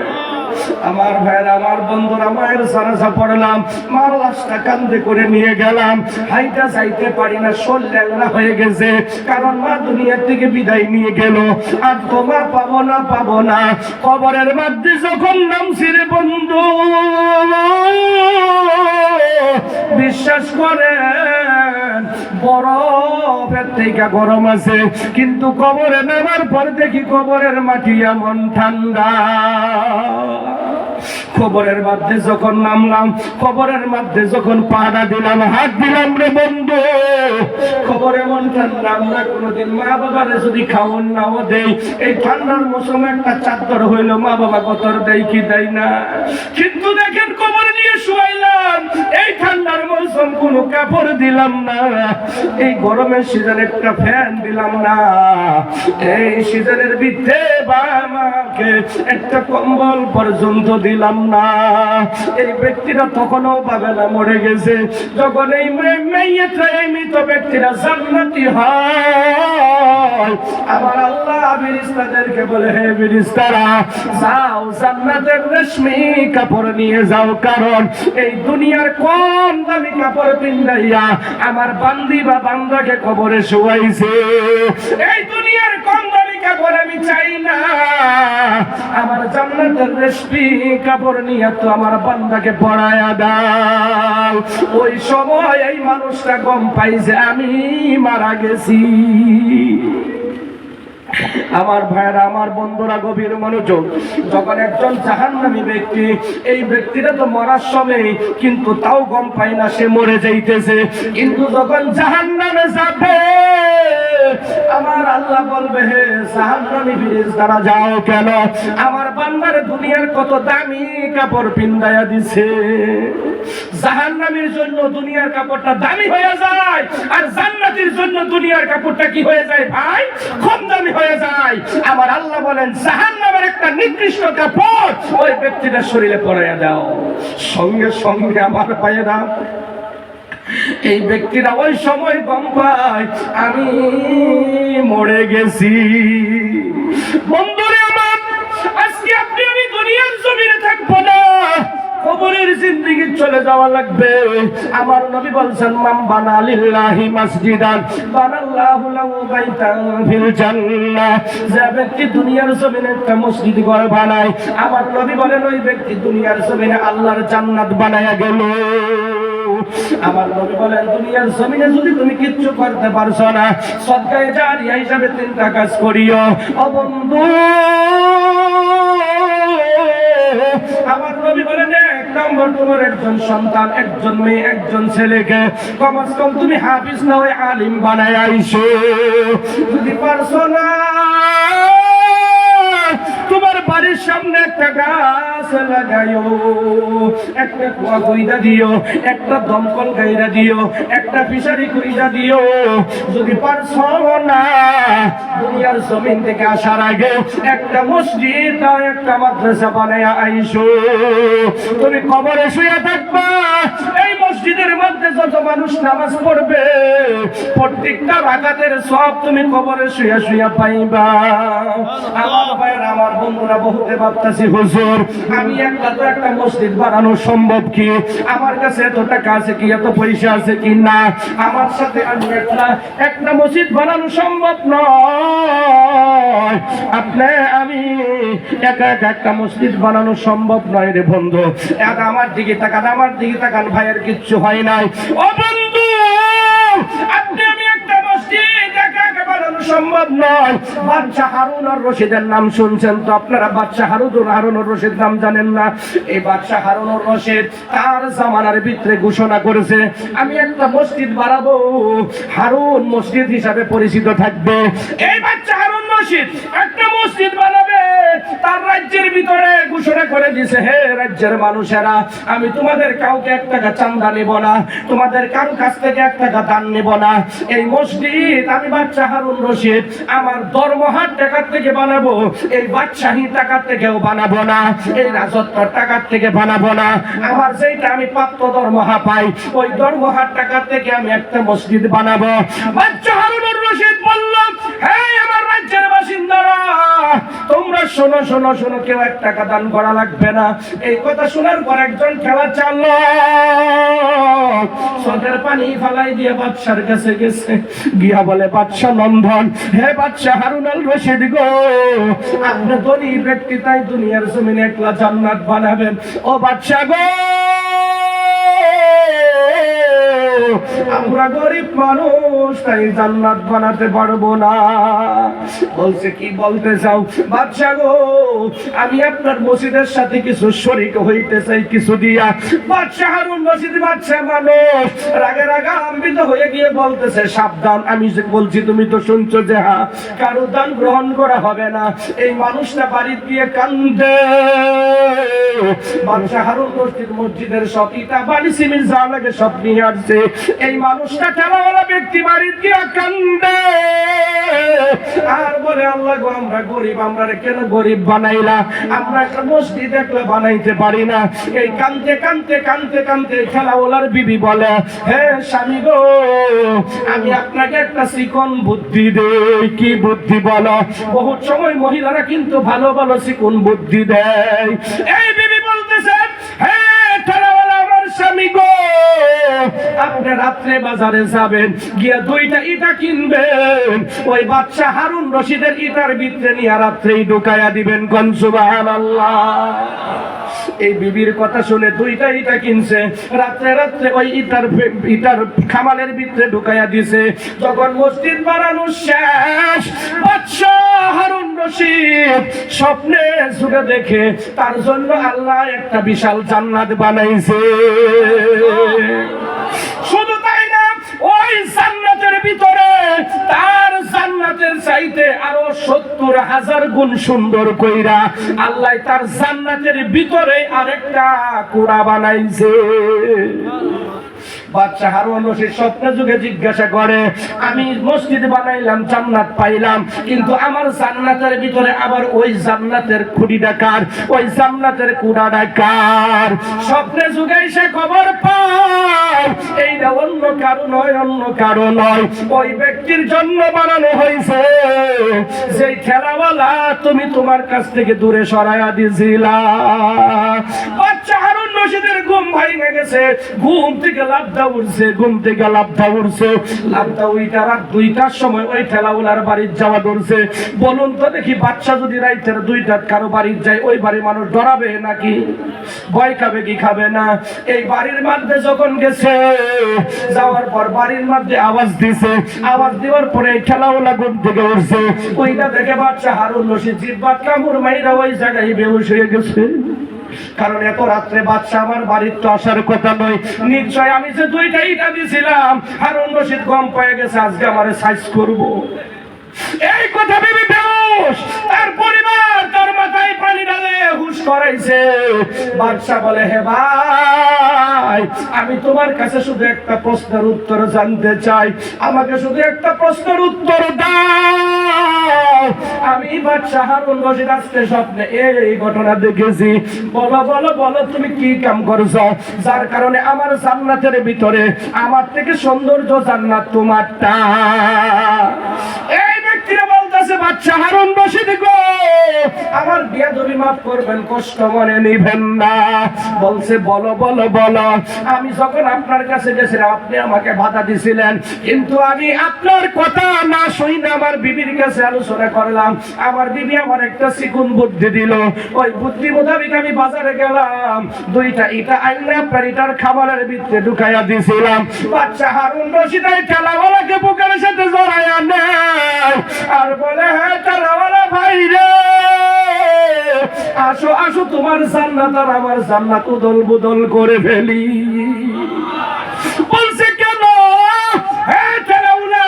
আমার ভাইয়ের, আমার বন্ধুরা, মায়ের জানাজা পড়লাম, মার লাশটা কান্দে করে নিয়ে গেলাম, হাইটা যাইতে পারি না, শরীর ল্যাংড়া হয়ে গেছে, কারণ মা দুনিয়ার থেকে বিদায় নিয়ে গেল, আর তোমার পাবো না, পাবো না। কবরের মধ্যে যখন নামছি রে বন্ধু, বিশ্বাস করেন বরফের থেকে গরম আছে, কিন্তু কবরে নামার পর দেখি কবরের মাটি এমন ঠান্ডা। খবরের মধ্যে যখন নামলাম, খবরের মধ্যে যখন পাড়া দিলাম, হাত দিলাম রে বন্ধু, খবর এমন ঠান্ডা, আমরা কোনোদিন মা বাবারে যদি খাওয়ান নাও দেই, এই ঠান্ডার মৌসুমে একটা চাদর হইলো মা বাবা কতর দেয় কি দেয় না। কিন্তু দেখেন খবর নিয়ে শুয়াইলাম, এই ঠান্ডার মৌসুম কোনো কাপড় দিলাম না, এই গরমের সিজনে একটা ফ্যান দিলাম না, এই সিজনের ভিতরে বাবাকে একটা কম্বল পর্যন্ত দিলাম না। এই ব্যক্তিরা তখনও পাবে না, মরে গেছে। যখন এই মৃত ব্যক্তিরা জান্নাতি হয়, আমার আল্লাহ ফেরেশতাদেরকে বলে, হে ফেরেশতারা, যাও জান্নাতের রেশমি কাপড় নিয়ে যাও, কারণ এই দুনিয়ার কোন দামি কাপড় পিন্দাইয়া আমার বান্দি বা বান্দাকে কবরে শুয়াইছে। এই দুনিয়ার কোন দামি কাপড় আমি চাই না, আমার জান্নাতের রেশমি কাপড় নিয়ে তো আমার বান্দাকে পরায়া দাও। ওই সময় এই মানুষটা গম পাইছে আমি মারা গেছি। আমার ভাইরা, আমার বন্ধুরা, গভীর মনোযোগ। যখন একজন জাহান্নামী ব্যক্তি, এই ব্যক্তিটা তো মরার সময় কিন্তু তাও গম পায় না সে মরে যাইতেছে, কিন্তু যখন জাহান্নামে যাবে আমার আল্লাহ বলবে, হে জাহান্নামী ফেরেশতারা যাও কেন, আমার বান্দার দুনিয়ার কত দামি কাপড় পিন্দায়া দিছে। জাহান্নামীর জন্য দুনিয়ার কাপড়টা দামি হয়ে যায়, আর জান্নাতীর জন্য দুনিয়ার কাপড়টা কি হয়ে যায় ভাই? কম দামি হয়ে যায়। আমার আল্লাহ বলেন, জাহান্নামের একটা নির্দিষ্ট কাপড় ওই ব্যক্তিটার শরীরে পরাইয়া দাও। সঙ্গে সঙ্গে আমার ভাইয়েরা, এই ব্যক্তিরা ওই সময় গম পায় আমি মরে গেছি। বন্ধুরে আমার, আজকে আপনি আমি দুনিয়ার জমিনে থাকবো না, কবরের জিন্দেগি চলে যাওয়া লাগবে। আমার নবী বলছেন, মান বানা লিল্লাহি মাসজিদান বানাল্লাহু লাহু বাইতান ফিল জান্নাহ। যে ব্যক্তি দুনিয়ার জমিনে একটা মসজিদ ঘর বানায়, আমার নবী বলেন ওই ব্যক্তি দুনিয়ার জমিনে আল্লাহর জান্নাত বানায়া গেল। আমার নবী বলেন, দুনিয়ার জমিনে যদি তুমি কিচ্ছু করতে পারছো না, সদকায়ে জারিয়া হিসাবে 3টা কাজ করিও। ও বন্ধু, আমার নবী বলেন, 1 নম্বর, তোমার একজন সন্তান, একজন মেয়ে, একজন ছেলেকে কমস কম তুমি হাফিজ না হয়ে আলিম বানায় আইসো। যদি পারছো না, তোমার বাড়ির সামনে একটা গাছ লাগাইও, একটা কুয়া কইরা দিও, একটা দমকল গাইরা দিও, একটা ফিশারি কইরা দিও। যদি পারছো না, দুনিয়ার জমিন থেকে আসার আগে একটা মসজিদ না একটা মাদ্রাসা বানায়া আইসো। তুমি কবরে শুয়ে থাকবা, এই মসজিদের মধ্যে যত মানুষ নামাজ পড়বে প্রত্যেকটা রাকাতের সব তুমি কবরে শুয়ে শুয়ে পাইবা। আমার ভাইয়েরা, আমার বন্ধুরা, বহুতে ভাবতাছি, হুজুর আমি একটা মসজিদ বানানো সম্ভব কি? আমার কাছে এত টাকা আছে কি, এত পয়সা আছে কি? না, আমার সাথে আমি একটা মসজিদ বানানো সম্ভব নয়। আমি একা একটা মসজিদ বানানো সম্ভব নয় রে বন্ধু। আমার দিকে তাকান, আমার দিকে তাকান, ভাইয়ের কিচ্ছু হয় নাই। ও বন্ধু, আপনি আমি একটা মসজিদ একা বানানো সম্ভব নয়। বাদশাহ হারুন আর রশিদের নাম শুনছেন তো আপনারা? বাদশাহ হারুন আর রশিদ নাম জানেন না? এই বাদশাহ হারুন আর রশিদ তার জামানার ভিতরে ঘোষণা করেছে, আমি একটা মসজিদ বানাবো, হারুন মসজিদ হিসাবে পরিচিত থাকবে। এই বাদশাহ হারুন রশিদ একটা মসজিদ বানাবে, তার রাজ্যের ভিতরে ঘোষণা করে দিয়েছে, হে রাজ্যের মানুষেরা, আমি তোমাদের কাউকে 1 টাকা চাঁদা নেব না, তোমাদের কারো কাছ থেকে 1 টাকা দান নেব না। এই মসজিদ আমি বাদশাহ হারুন রশিদ আমার দরমহার টাকার থেকে বানাবো, এই বাদশাহী টাকার থেকেও বানাবো না, এই রাজত্বের টাকার থেকে বানাবো না। আমার যেটা আমি প্রাপ্ত দরমহা পাই, ওই দরমহার টাকার থেকে আমি একটা মসজিদ বানাবো। বাদশাহ হারুন রশিদ বলল, হে আমার রাজ্যের বাসিন্দারা, তোমরা শোনো শোনো শোনো, কেউ 1 টাকা দান করা লাগবে না। এই কথা শোনার পর একজন খেলা চাললো, চোখের পানি ফালাই দিয়ে বাদশার কাছে গেছে, গিয়া বলে, বাদশাহ নন্দন, হে বাদশাহ হারুন আল রশিদ গো, আপনি ধনী ব্যক্তি, তাই দুনিয়ার জমিনে একলা জান্নাত বানাবেন। ও বাদশাহ গো, আমরা গরিব মানুষ, তাই জান্নাত বানাতে পারবো না। বলছে কি বলতে চাও? বাদশা গো, আমি আপনার মসজিদের সাথে কিছু শরীক হইতে চাই কিছু দিয়া। বাদশা হারুন রশিদ বাদশা মানুষ, রাগে রাগান্বিত হয়ে গিয়ে বলতেছে, সাবধান, আমি যে বলছি তুমি তো শুনছো যে হ্যাঁ, কারো দান গ্রহণ করা হবে না। এই মানুষটা বাড়িতে গিয়ে কান্দে। বাদশা হারুন রশিদ মসজিদের সব ইটা বাড়ি সিমেন্ট যা লাগে সব নিয়ে আসছে। এই মানুষটা ঠেলাওয়ালা ব্যক্তি বাড়িতে গিয়ে কান্দে আর বলে, আল্লাহ গো, আমরা গরিব, আমরা কেন গরিব বানাইলা? আমরা একটা মসজিদ একলা বানাইতে পারি না। এই কান্দতে কান্দতে কান্দতে কান্দতে ঠেলাওয়ালার বিবি বলে, হে স্বামী গো, আমি আপনাকে একটা চিকন বুদ্ধি দেই। কি বুদ্ধি বলো? বহুত সময় মহিলারা কিন্তু ভালো ভালো চিকন বুদ্ধি দেয়। এই বিবি বলতেছেন, হে ঠেলাওয়ালা আমার স্বামী গো, আপনি রাত্রে বাজারে যাবেন, গিয়া 2টা ইটা কিনবেন, ওই বাদশা হারুন রশিদের ইটার ভিতরে নিয়ে রাত্রেই ঢুকাইয়া দিবেন। কোন সুবহানাল্লাহ। এই বিবির কথা শুনে 2টা ইটা কিনছে, রাত্রে রাত্রে ওই ইটার খামালের ভিতরে ঢুকাইয়া দিছে। যখন মসজিদ বানানো শেষ, বাদশা হারুন রশিদ স্বপ্নে সুখে দেখে তার জন্য আল্লাহ একটা বিশাল জান্নাত বানাইছে। শুধু তাই না, ওই জান্নাতের ভিতরে তার জান্নাতের চাইতে আরো 70,000 গুণ সুন্দর কইরা আল্লাহ তার জান্নাতের ভিতরে আরেকটা কুড়া বানাইছে। বাদশা হারুন রশিদ স্বপ্নে যুগে জিজ্ঞাসা করে, আমি মসজিদ বানাইলাম, জান্নাত পাইলাম, কিন্তু আমার জান্নাতের ভিতরে আবার ওই জান্নাতের খুঁটিটা কার? ওই জান্নাতের কুড়াটা কার? স্বপ্নে যুগে সে খবর পায় এইটা অন্য কারো নয়, অন্য কারো নয়, ওই ব্যক্তির জন্য বানানো হয়েছে যেই ঠেলাওয়ালা তুমি তোমার কাছ থেকে দূরে সরাইয়া দিছিলা। বাদশা হারুন রশিদের ঘুম ভাঙে গেছে, ঘুম থেকে লাফদা উঠছে, ঘুম থেকে লাফদা উঠছে, লাফদা উইটা রাত 2টার সময় ওই ঠেলাওয়ালার বাড়ির যাওয়া ধরছে। বলুন তো দেখি, বাদশা যদি রাইতের 2টার কারো বাড়ির যায়, ওই বাড়ির মানুষ ডরাবে নাকি? ভয় খাবে কি খাবে না? এই বাড়ির মধ্যে যখন গেছে, যাওয়ার পর বাড়ির মধ্যে আওয়াজ দিছে, আওয়াজ দেওয়ার পরে ঠেলাওয়ালা ঘুম থেকে উঠছে। ওইটা দেখে বাদশা হারুন রশিদ জিব্বাত কামড় মাইরা ওই জায়গায় বেহুশ হয়ে গেছে। কারণ এত রাত্রে বাদশা আমার বাড়ির তো আসার কথা নয়, নিশ্চয় আমি যে 2টা ইটা দিয়েছিলাম, হারুন রশিদ গম পেয়ে গেছে, আজকে আমারে সাইজ করব। এই কথা ভেবে বেহুশ, তার পরিবার তার মাথায় পানি ঢালে হুশ করাইছে। বাদশা বলে, হে ভাই, আমি তোমার কাছে শুধু একটা প্রশ্নের উত্তর জানতে চাই, আমাকে শুধু একটা প্রশ্নের উত্তর দাও। আমি বাদশা হারুন রশিদ আজকে স্বপ্নে এই ঘটনা দেখেছি। বলো বলো বলো, তুমি কি কাম করছো যার কারণে আমার জান্নাতের ভিতরে আমার থেকে সৌন্দর্য জান্নাত তোমারটা? এই ব্যক্তিরা বলতেছে, বাদশা হারুন রশিদ গো, আমার বেয়াদবি মাফ করবেন, কষ্ট মনে নিবেন না। বলছে, বলো বলো বলো। আমি যখন আপনার কাছে গেছিলাম, আপনি আমাকে বাধা দিছিলেন, কিন্তু আমি আপনার কথা না শুনে আমার বিবির কাছে আলোচনা করলাম। আমার বিবি আমার একটা চিকুন বুদ্ধি দিল, ওই বুদ্ধি মোতাবেক আমি বাজারে গেলাম, 2টা ইটা আইনা আপনার ইটার খাবারের ভিতরে ঢুকাইয়া দিয়েছিলাম। বাদশা হারুন রশিদ এই ঠেলাওয়ালাকে বুকের সাথে জড়াইয়া নেয় আর বলে, হ্যাঁ ঠেলাওয়ালা ভাই রে, আসো আসো, তোমার জান্নাত আর আমার জান্নাত উদল বদল করে ফেলি। বলছে, কেন? হ্যাঁ ঠেলাওয়ালা,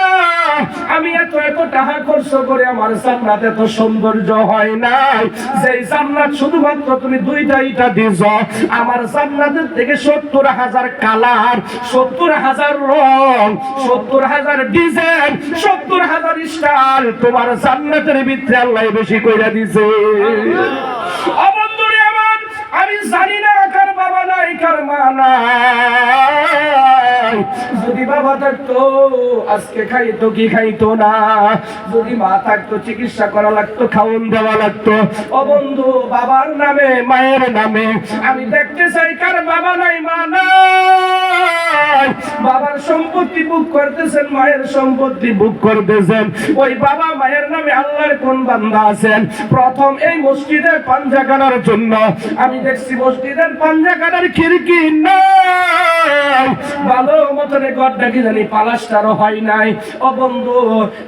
আমি এত এত টাকা খরচ করে আমার জান্নাত এত সৌন্দর্য হয় নাই, যেই জান্নাত শুধুমাত্র তুমি 2টা ইটা দিছ। আমার জান্নাতের থেকে 70,000 কালার, 70,000 রং, 70,000 ডিজাইন, 70,000 স্টাইল তোমার জান্নাতের ভিতরে আল্লাহ বেশি কইরা দিছে। বন্ধুরে আমার, আমি জানি না কার বাবা নাই কার মা নাই। যদি বাবা থাকতো আজকে খাইতো কি খাইতো না, যদি মা থাকতো চিকিৎসা করা লাগতো, খাওয়ান দেওয়া লাগতো। ও বন্ধু, বাবার নামে মায়ের নামে আমি দেখতে চাই কার বাবা নাই মা নাই। চাই। বাবার সম্পত্তি বুক করতেছেন, মায়ের সম্পত্তি বুক করতেছেন। ওই বাবা মায়ের নামে আল্লাহর কোন বান্দা আছেন প্রথম এই মসজিদের পাঞ্জা কাটার জন্য? আমি দেখছি মসজিদের পাঞ্জা কাটার খিড়কি নাই, ভালো মতন ঘরটা কি জানি পালাস্টারও হয় নাই। ও বন্ধু,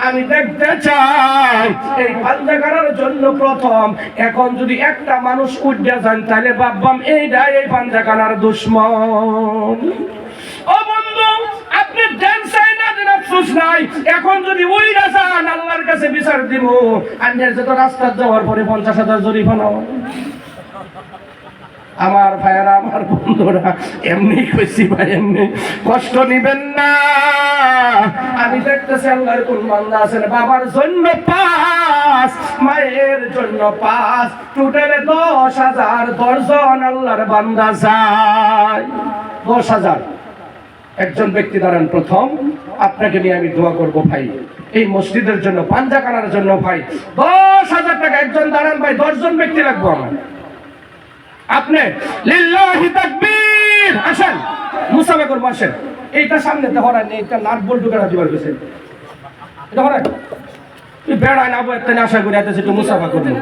আমি দেখতে চাই এই পাঞ্জা কাটার জন্য প্রথম এখন যদি একটা মানুষ উঠে যান তাহলে ভাববাম এইটাই এই পাঞ্জা কাটার দুশ্মন। ও বন্ধু, আপনি দেন চাই না দেন আফসোস নাই, এখন যদি ওই রাজান আল্লাহর কাছে বিচার দিব, আন্যের যত রাস্তা যাওয়ার পরে 50,000 জরিমানা। আমার ভাইয়েরা, আমার বন্ধুরা, এমনি কইছি ভাই, এমনি কষ্ট নিবেন না। আমি দেখতেছি আল্লাহর কোন বান্দা আছেন বাবার জন্য 5, মায়ের জন্য 5, টোটালে 10,000 দর্জন আল্লাহর বান্দা যায়। 10,000 একজন ব্যক্তি দাঁড়ান প্রথম, আপনাকে নিয়ে আমি দোয়া করব ভাই, এই মসজিদের জন্য, পাঞ্জা কাটার জন্য ভাই। 10,000 টাকা একজন দাঁড়ান ভাই, 10 জন ব্যক্তি লাগবো আমার। আপনি লিল্লাহি তাকবীর, আসেন মুসাফা করবো, আসেন। এইটা সামনেতে হরাই নেই, এটা নাট বল্টু কাটা দিবার গেছে, এটা হরাই তুই বেড়ায় না বই, একটা আশা করে আছে একটু মুসাফা করবো।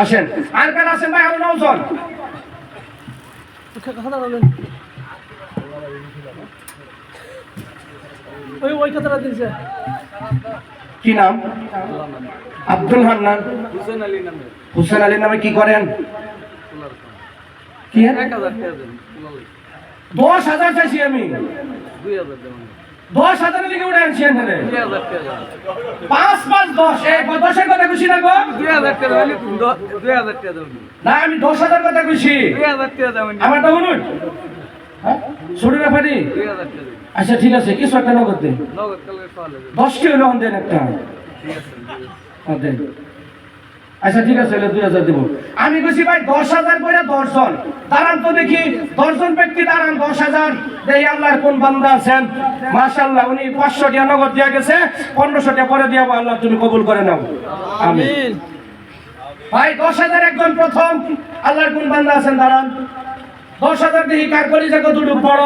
আসেন, আর কেন আসেন ভাই, আরো 9 জন। কি নাম? আব্দুল হান্নান। হুসেন আলী নামে কি করেন? কি 10,000 চাইছি আমি, 10,000 দিকে উঠে আনছি এখানে। 5 5 10, এই 10-এর কথা খুশি না গো? 2,000 টাকা দাও না, আমি 10,000 কথা খুশি। 2,000 টাকা দাও আমারটা শুনুন, হ্যাঁ ছোট ব্যাপারই। 2,000 টাকা আচ্ছা ঠিক আছে, কিছু একটা নগদ দেন, নগদ কালকে পাওয়া 10 টি হলো দেন একটা। হ্যাঁ, দেন। আচ্ছা ঠিক আছে, 2,000 দেবো। আমি বলছি ভাই 10,000 করে 10 জন দাঁড়ান তো দেখি, 10 জন ব্যক্তি দাঁড়ান, 10,000 দেখি আল্লাহর কোন বান্দা আছেন। মাশাআল্লাহ, উনি 500 টাকা নগদ দিয়ে গেছে, 1500 টাকা পরে দিয়াবো, আল্লাহ তুমি কবুল করে নাও, আমিন। ভাই 10,000 একজন প্রথম, আল্লাহর কোন বান্দা আছেন দাঁড়ান। 10,000 দেখি কার কলিজা কতটুকু বড়,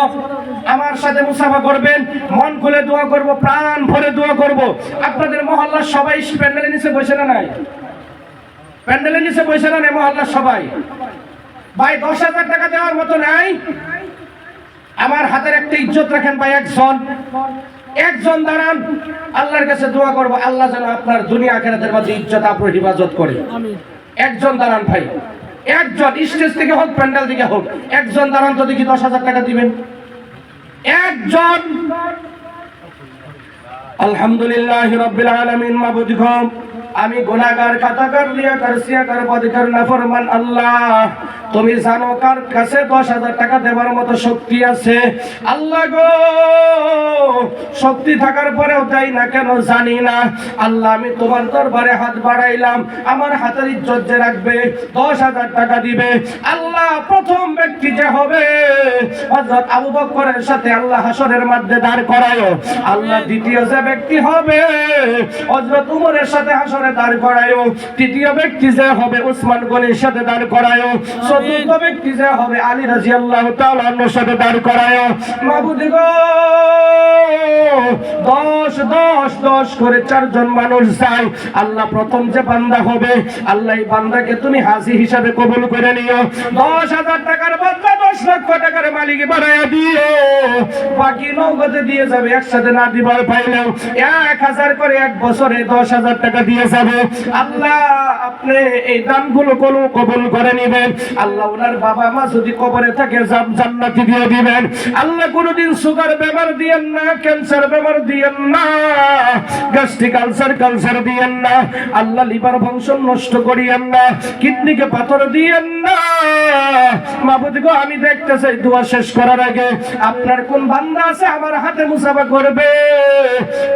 আমার সাথে মুসাফা করবেন, মন খুলে দোয়া করব, প্রাণ ভরে দোয়া করব। আপনাদের মহল্লার সবাই প্যান্ডেলের নিচে বসে না নাই? প্যান্ডেলের নিচে বসে না নাই মহল্লার সবাই? ভাই 10,000 টাকা দেওয়ার মতো নাই, আমার হাতের একটা ইজ্জত রাখেন ভাই। একজন দাঁড়ান, আল্লাহর কাছে দোয়া করব, আল্লাহ যেন আপনার দুনিয়া আখিরাতের মধ্যে ইজ্জত আপনার হেফাজত করে। একজন দাঁড়ান ভাই, একজন, স্টেজ থেকে হোক প্যান্ডেল থেকে হোক, একজন দাঁড়ান তো দেখি 10,000 টাকা দিবেন একজন। আলহামদুলিল্লাহ রাব্বিল আলামিন। মাবুদ গো, আমি গুনাহগার, খাতাকার, রিয়াকার, সিয়াকার, বদকার, নাফরমান আল্লাহ, তুমি জানো কার কাছে 10,000 টাকা দেওয়ার মতো শক্তি আছে। আল্লাহ গো, শক্তি থাকার পরেও দেই না কেন জানি না। আল্লাহ, আমি তোমার দরবারে হাত বাড়াইলাম, আমার হাতের ইজ্জত যে রাখবে, 10,000 টাকা দিবে। আল্লাহ, প্রথম ব্যক্তি যে হবে হযরত আবু বকরের সাথে আল্লাহ হাসরের মধ্যে দাঁড় করায়ো। আল্লাহ, দ্বিতীয় যে ব্যক্তি হবে হযরত উমরের সাথে হাসরে দাঁড় করায়ো। তৃতীয় ব্যক্তি যে হবে উসমান গনির সাথে দাঁড় করায়ো। চতুর্থ ব্যক্তি যে হবে আলী রাদিয়াল্লাহু তাআলা আনহুর সাথে দাঁড় করায়ো। মাবুদ গো, 10 10 10 করে 4 জন মানুষ যায়। আল্লাহ, প্রথম যে বান্দা হবে, আল্লাহ এই বান্দাকে তুমি হাজী হিসাবে কবুল করে নিও। 10,000 টাকার বদলে 10 লক্ষ টাকার মালিক বানায়া দিও। বাকি নগদে দিয়ে যাবে, একসাথে না দিবার পাইলেও 1,000 করে এক বছরে 10,000 টাকা দিয়ে যাবে। আল্লাহ, আপনি এই দানগুলো কবুল করে নেবেন। আল্লাহ, ওনার বাবা মা যদি কবরে থাকে জান্নাতি দিয়ে দিবেন। আল্লাহ, কোনোদিন সুগার বেমার দিয়েন না, ক্যান্সার বেমার দিয়েন না, গ্যাস্ট্রিক ক্যান্সার দিয়েন না। আল্লাহ, লিভার ফাংশন নষ্ট করিয়েন না, কিডনিকে পাথর দিয়েন না। মাবুদ গো, আমি দেখতে চাই দোয়া শেষ করার আগে আপনার কোন বান্দা আছে আমার হাতে মুসাফা করবে।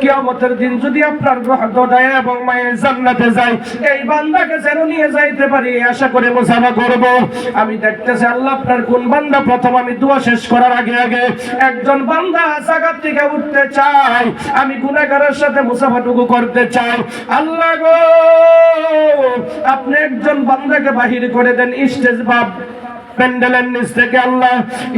কিয়ামতের দিন যদি আপনার গ্রহ দয়া এবং মায়ের জান্নাতে যায়, এই বান্দাকে যেন নিয়ে যাইতে পারি আশা করে মুসাফা করব। আমি দেখতেছি আল্লাহ, আপনার কোন বান্দা প্রথম, আমি দোয়া শেষ করার আগে একজন বান্দা জায়গা থেকে উঠতে চাই, আমি গুনাহগারের সাথে মুসাফাটুকু করতে চাই। আল্লাহ গো, আপনি একজন বান্দাকে বাহির করে দেন, স্টেজ বাপ প্যান্ডেলের নিচ থেকে আল্লাহ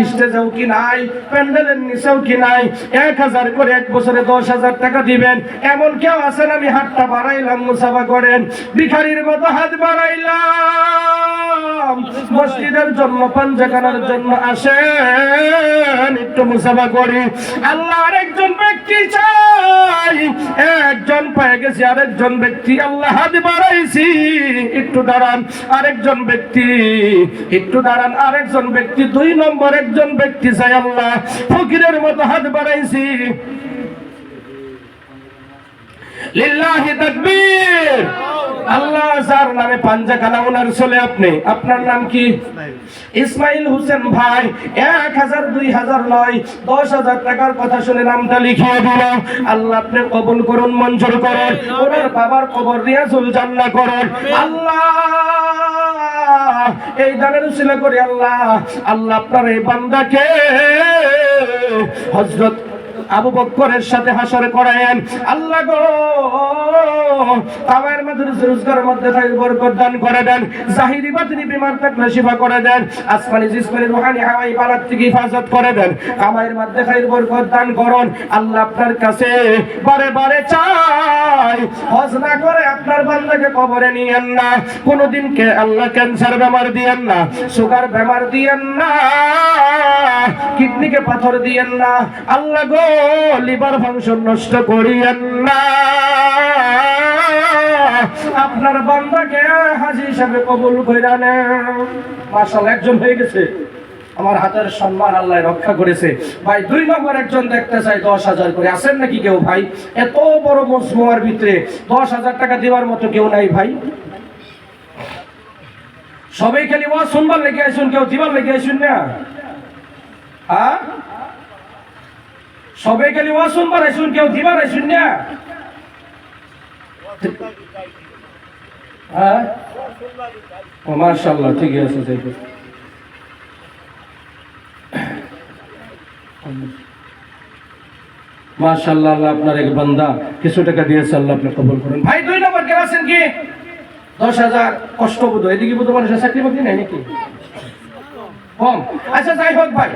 স্টেজেও কি নাই, প্যান্ডেলের নিচেও কি নাই, 1000 করে এক বছরে 10,000 টাকা দিবেন এমন কেউ আছেন? আমি হাতটা বাড়াইলাম, মুসাফা করেন। ভিখারির মতো হাত বাড়াইলাম, মসজিদের জন্য পাঞ্জাখানার জন্য আসেন, একটু মুসাফা করি। আল্লাহ আরেকজন ব্যক্তি চাই, একজন পেয়ে গেছি, আরেকজন ব্যক্তি আল্লাহ হাত বাড়াইছি, একটু দাঁড়ান। আরেকজন ব্যক্তি একটু দাঁড়ান, আরেকজন ব্যক্তি 2 নম্বর একজন ব্যক্তি চাই আল্লাহ, ফকিরের মতো হাত বাড়াইছি। লিল্লাহি তাকবীর। আল্লাহ যার নামে পাঞ্জাখানা ওনার ছেলে, আপনি, আপনার নাম কি? ইসমাইল হোসেন ভাই। 1000 2000 নয়, 10,000 টাকার কথা শুনে নামটা লিখিয়ে দিল। আল্লাহ আপনি কবুল করুন, মঞ্জুর করুন, ওনার বাবার কবর রিয়াজুল জান্নাহ করুন। আল্লাহ এই দানের উসিলা করে আল্লাহ, আল্লাহ আপনার এই বান্দাকে হযরত আবু বকরের সাথে হাসর করায়েন। আল্লাহ গো আমার মাদ্রাস রোজগারের মধ্যে খায়র বরকত দান করে দেন, জাহিরি বাতিনি বিমার থাকলে শিফা করে দেন, আসমানি জিসমানি রুহানি হাওয়াই বালাত থেকে হেফাজত করে দেন, কামাইয়ের মধ্যে খায়র বরকত দান করুন। আল্লাহ আপনার কাছে বারে বারে চাই, হজ না করে আপনার বান্দাকে কবরে নিয়েন না, কোনদিন কে আল্লাহ ক্যান্সার বেমার দিয়েন না, সুগার বেমার দিয়েন না, কিডনিকে পাথর দিয়েন না, আল্লাহ গো লিভার ফাংশন নষ্ট করিয়েন না। আপনার বান্দাকে হাজী হিসাবে কবুল কইরা নেন। মাশাআল্লাহ, একজন হয়ে গেছে, আমার হাতের সম্মান আল্লাহ রক্ষা করেছে। ভাই 2 নম্বর একজন দেখতে চাই 10,000 করে, আছেন নাকি কেউ ভাই? এত বড় মজমুয়ার ভিতরে 10,000 টাকা দেওয়ার মতো কেউ নাই ভাই? সবাই খালি ওয়াজ শুনবার লেগে আইসুন, কেউ দিবার লেগে আইসুন না? হ্যাঁ, সবাই খালি ওয়াজ শুনবার আইসুন, কেউ দিবার আইসুন না? হ্যাঁ, ও মাশাআল্লাহ, ঠিক আছে। মাশাআল্লাহ, আল্লাহ আপনার এক বান্দা কিছু টাকা দিয়েছে, আল্লাহ আপনি কবুল করুন। ভাই 2 নম্বর কেউ আছেন কি? 10,000 কষ্ট বোধ, এদিকে বোধ মানুষের চাকরি বাকরি নাই নাকি? কম। আচ্ছা যাই হোক ভাই,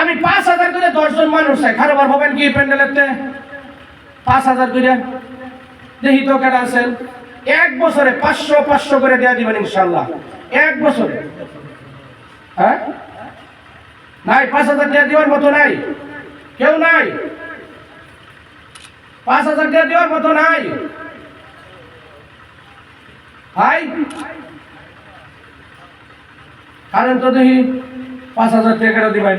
আমি 5,000 করে 10 জন মানুষ চাই, খারাপ হবেন কি প্যান্ডেলেতে? 5,000 করে দেখি তো কারা আছেন। 1 বছরে 500 করে দেয়া দিবেন ইনশাআল্লাহ, 1 বছরে। হ্যাঁ, নাই 5,000 দেয়া দেওয়ার মতো নাই, কেউ নাই? 5,000 দেয়া দেওয়ার মতো নাই ভাই? কারণ তো দেখি 5,000 টাকা দিবেন।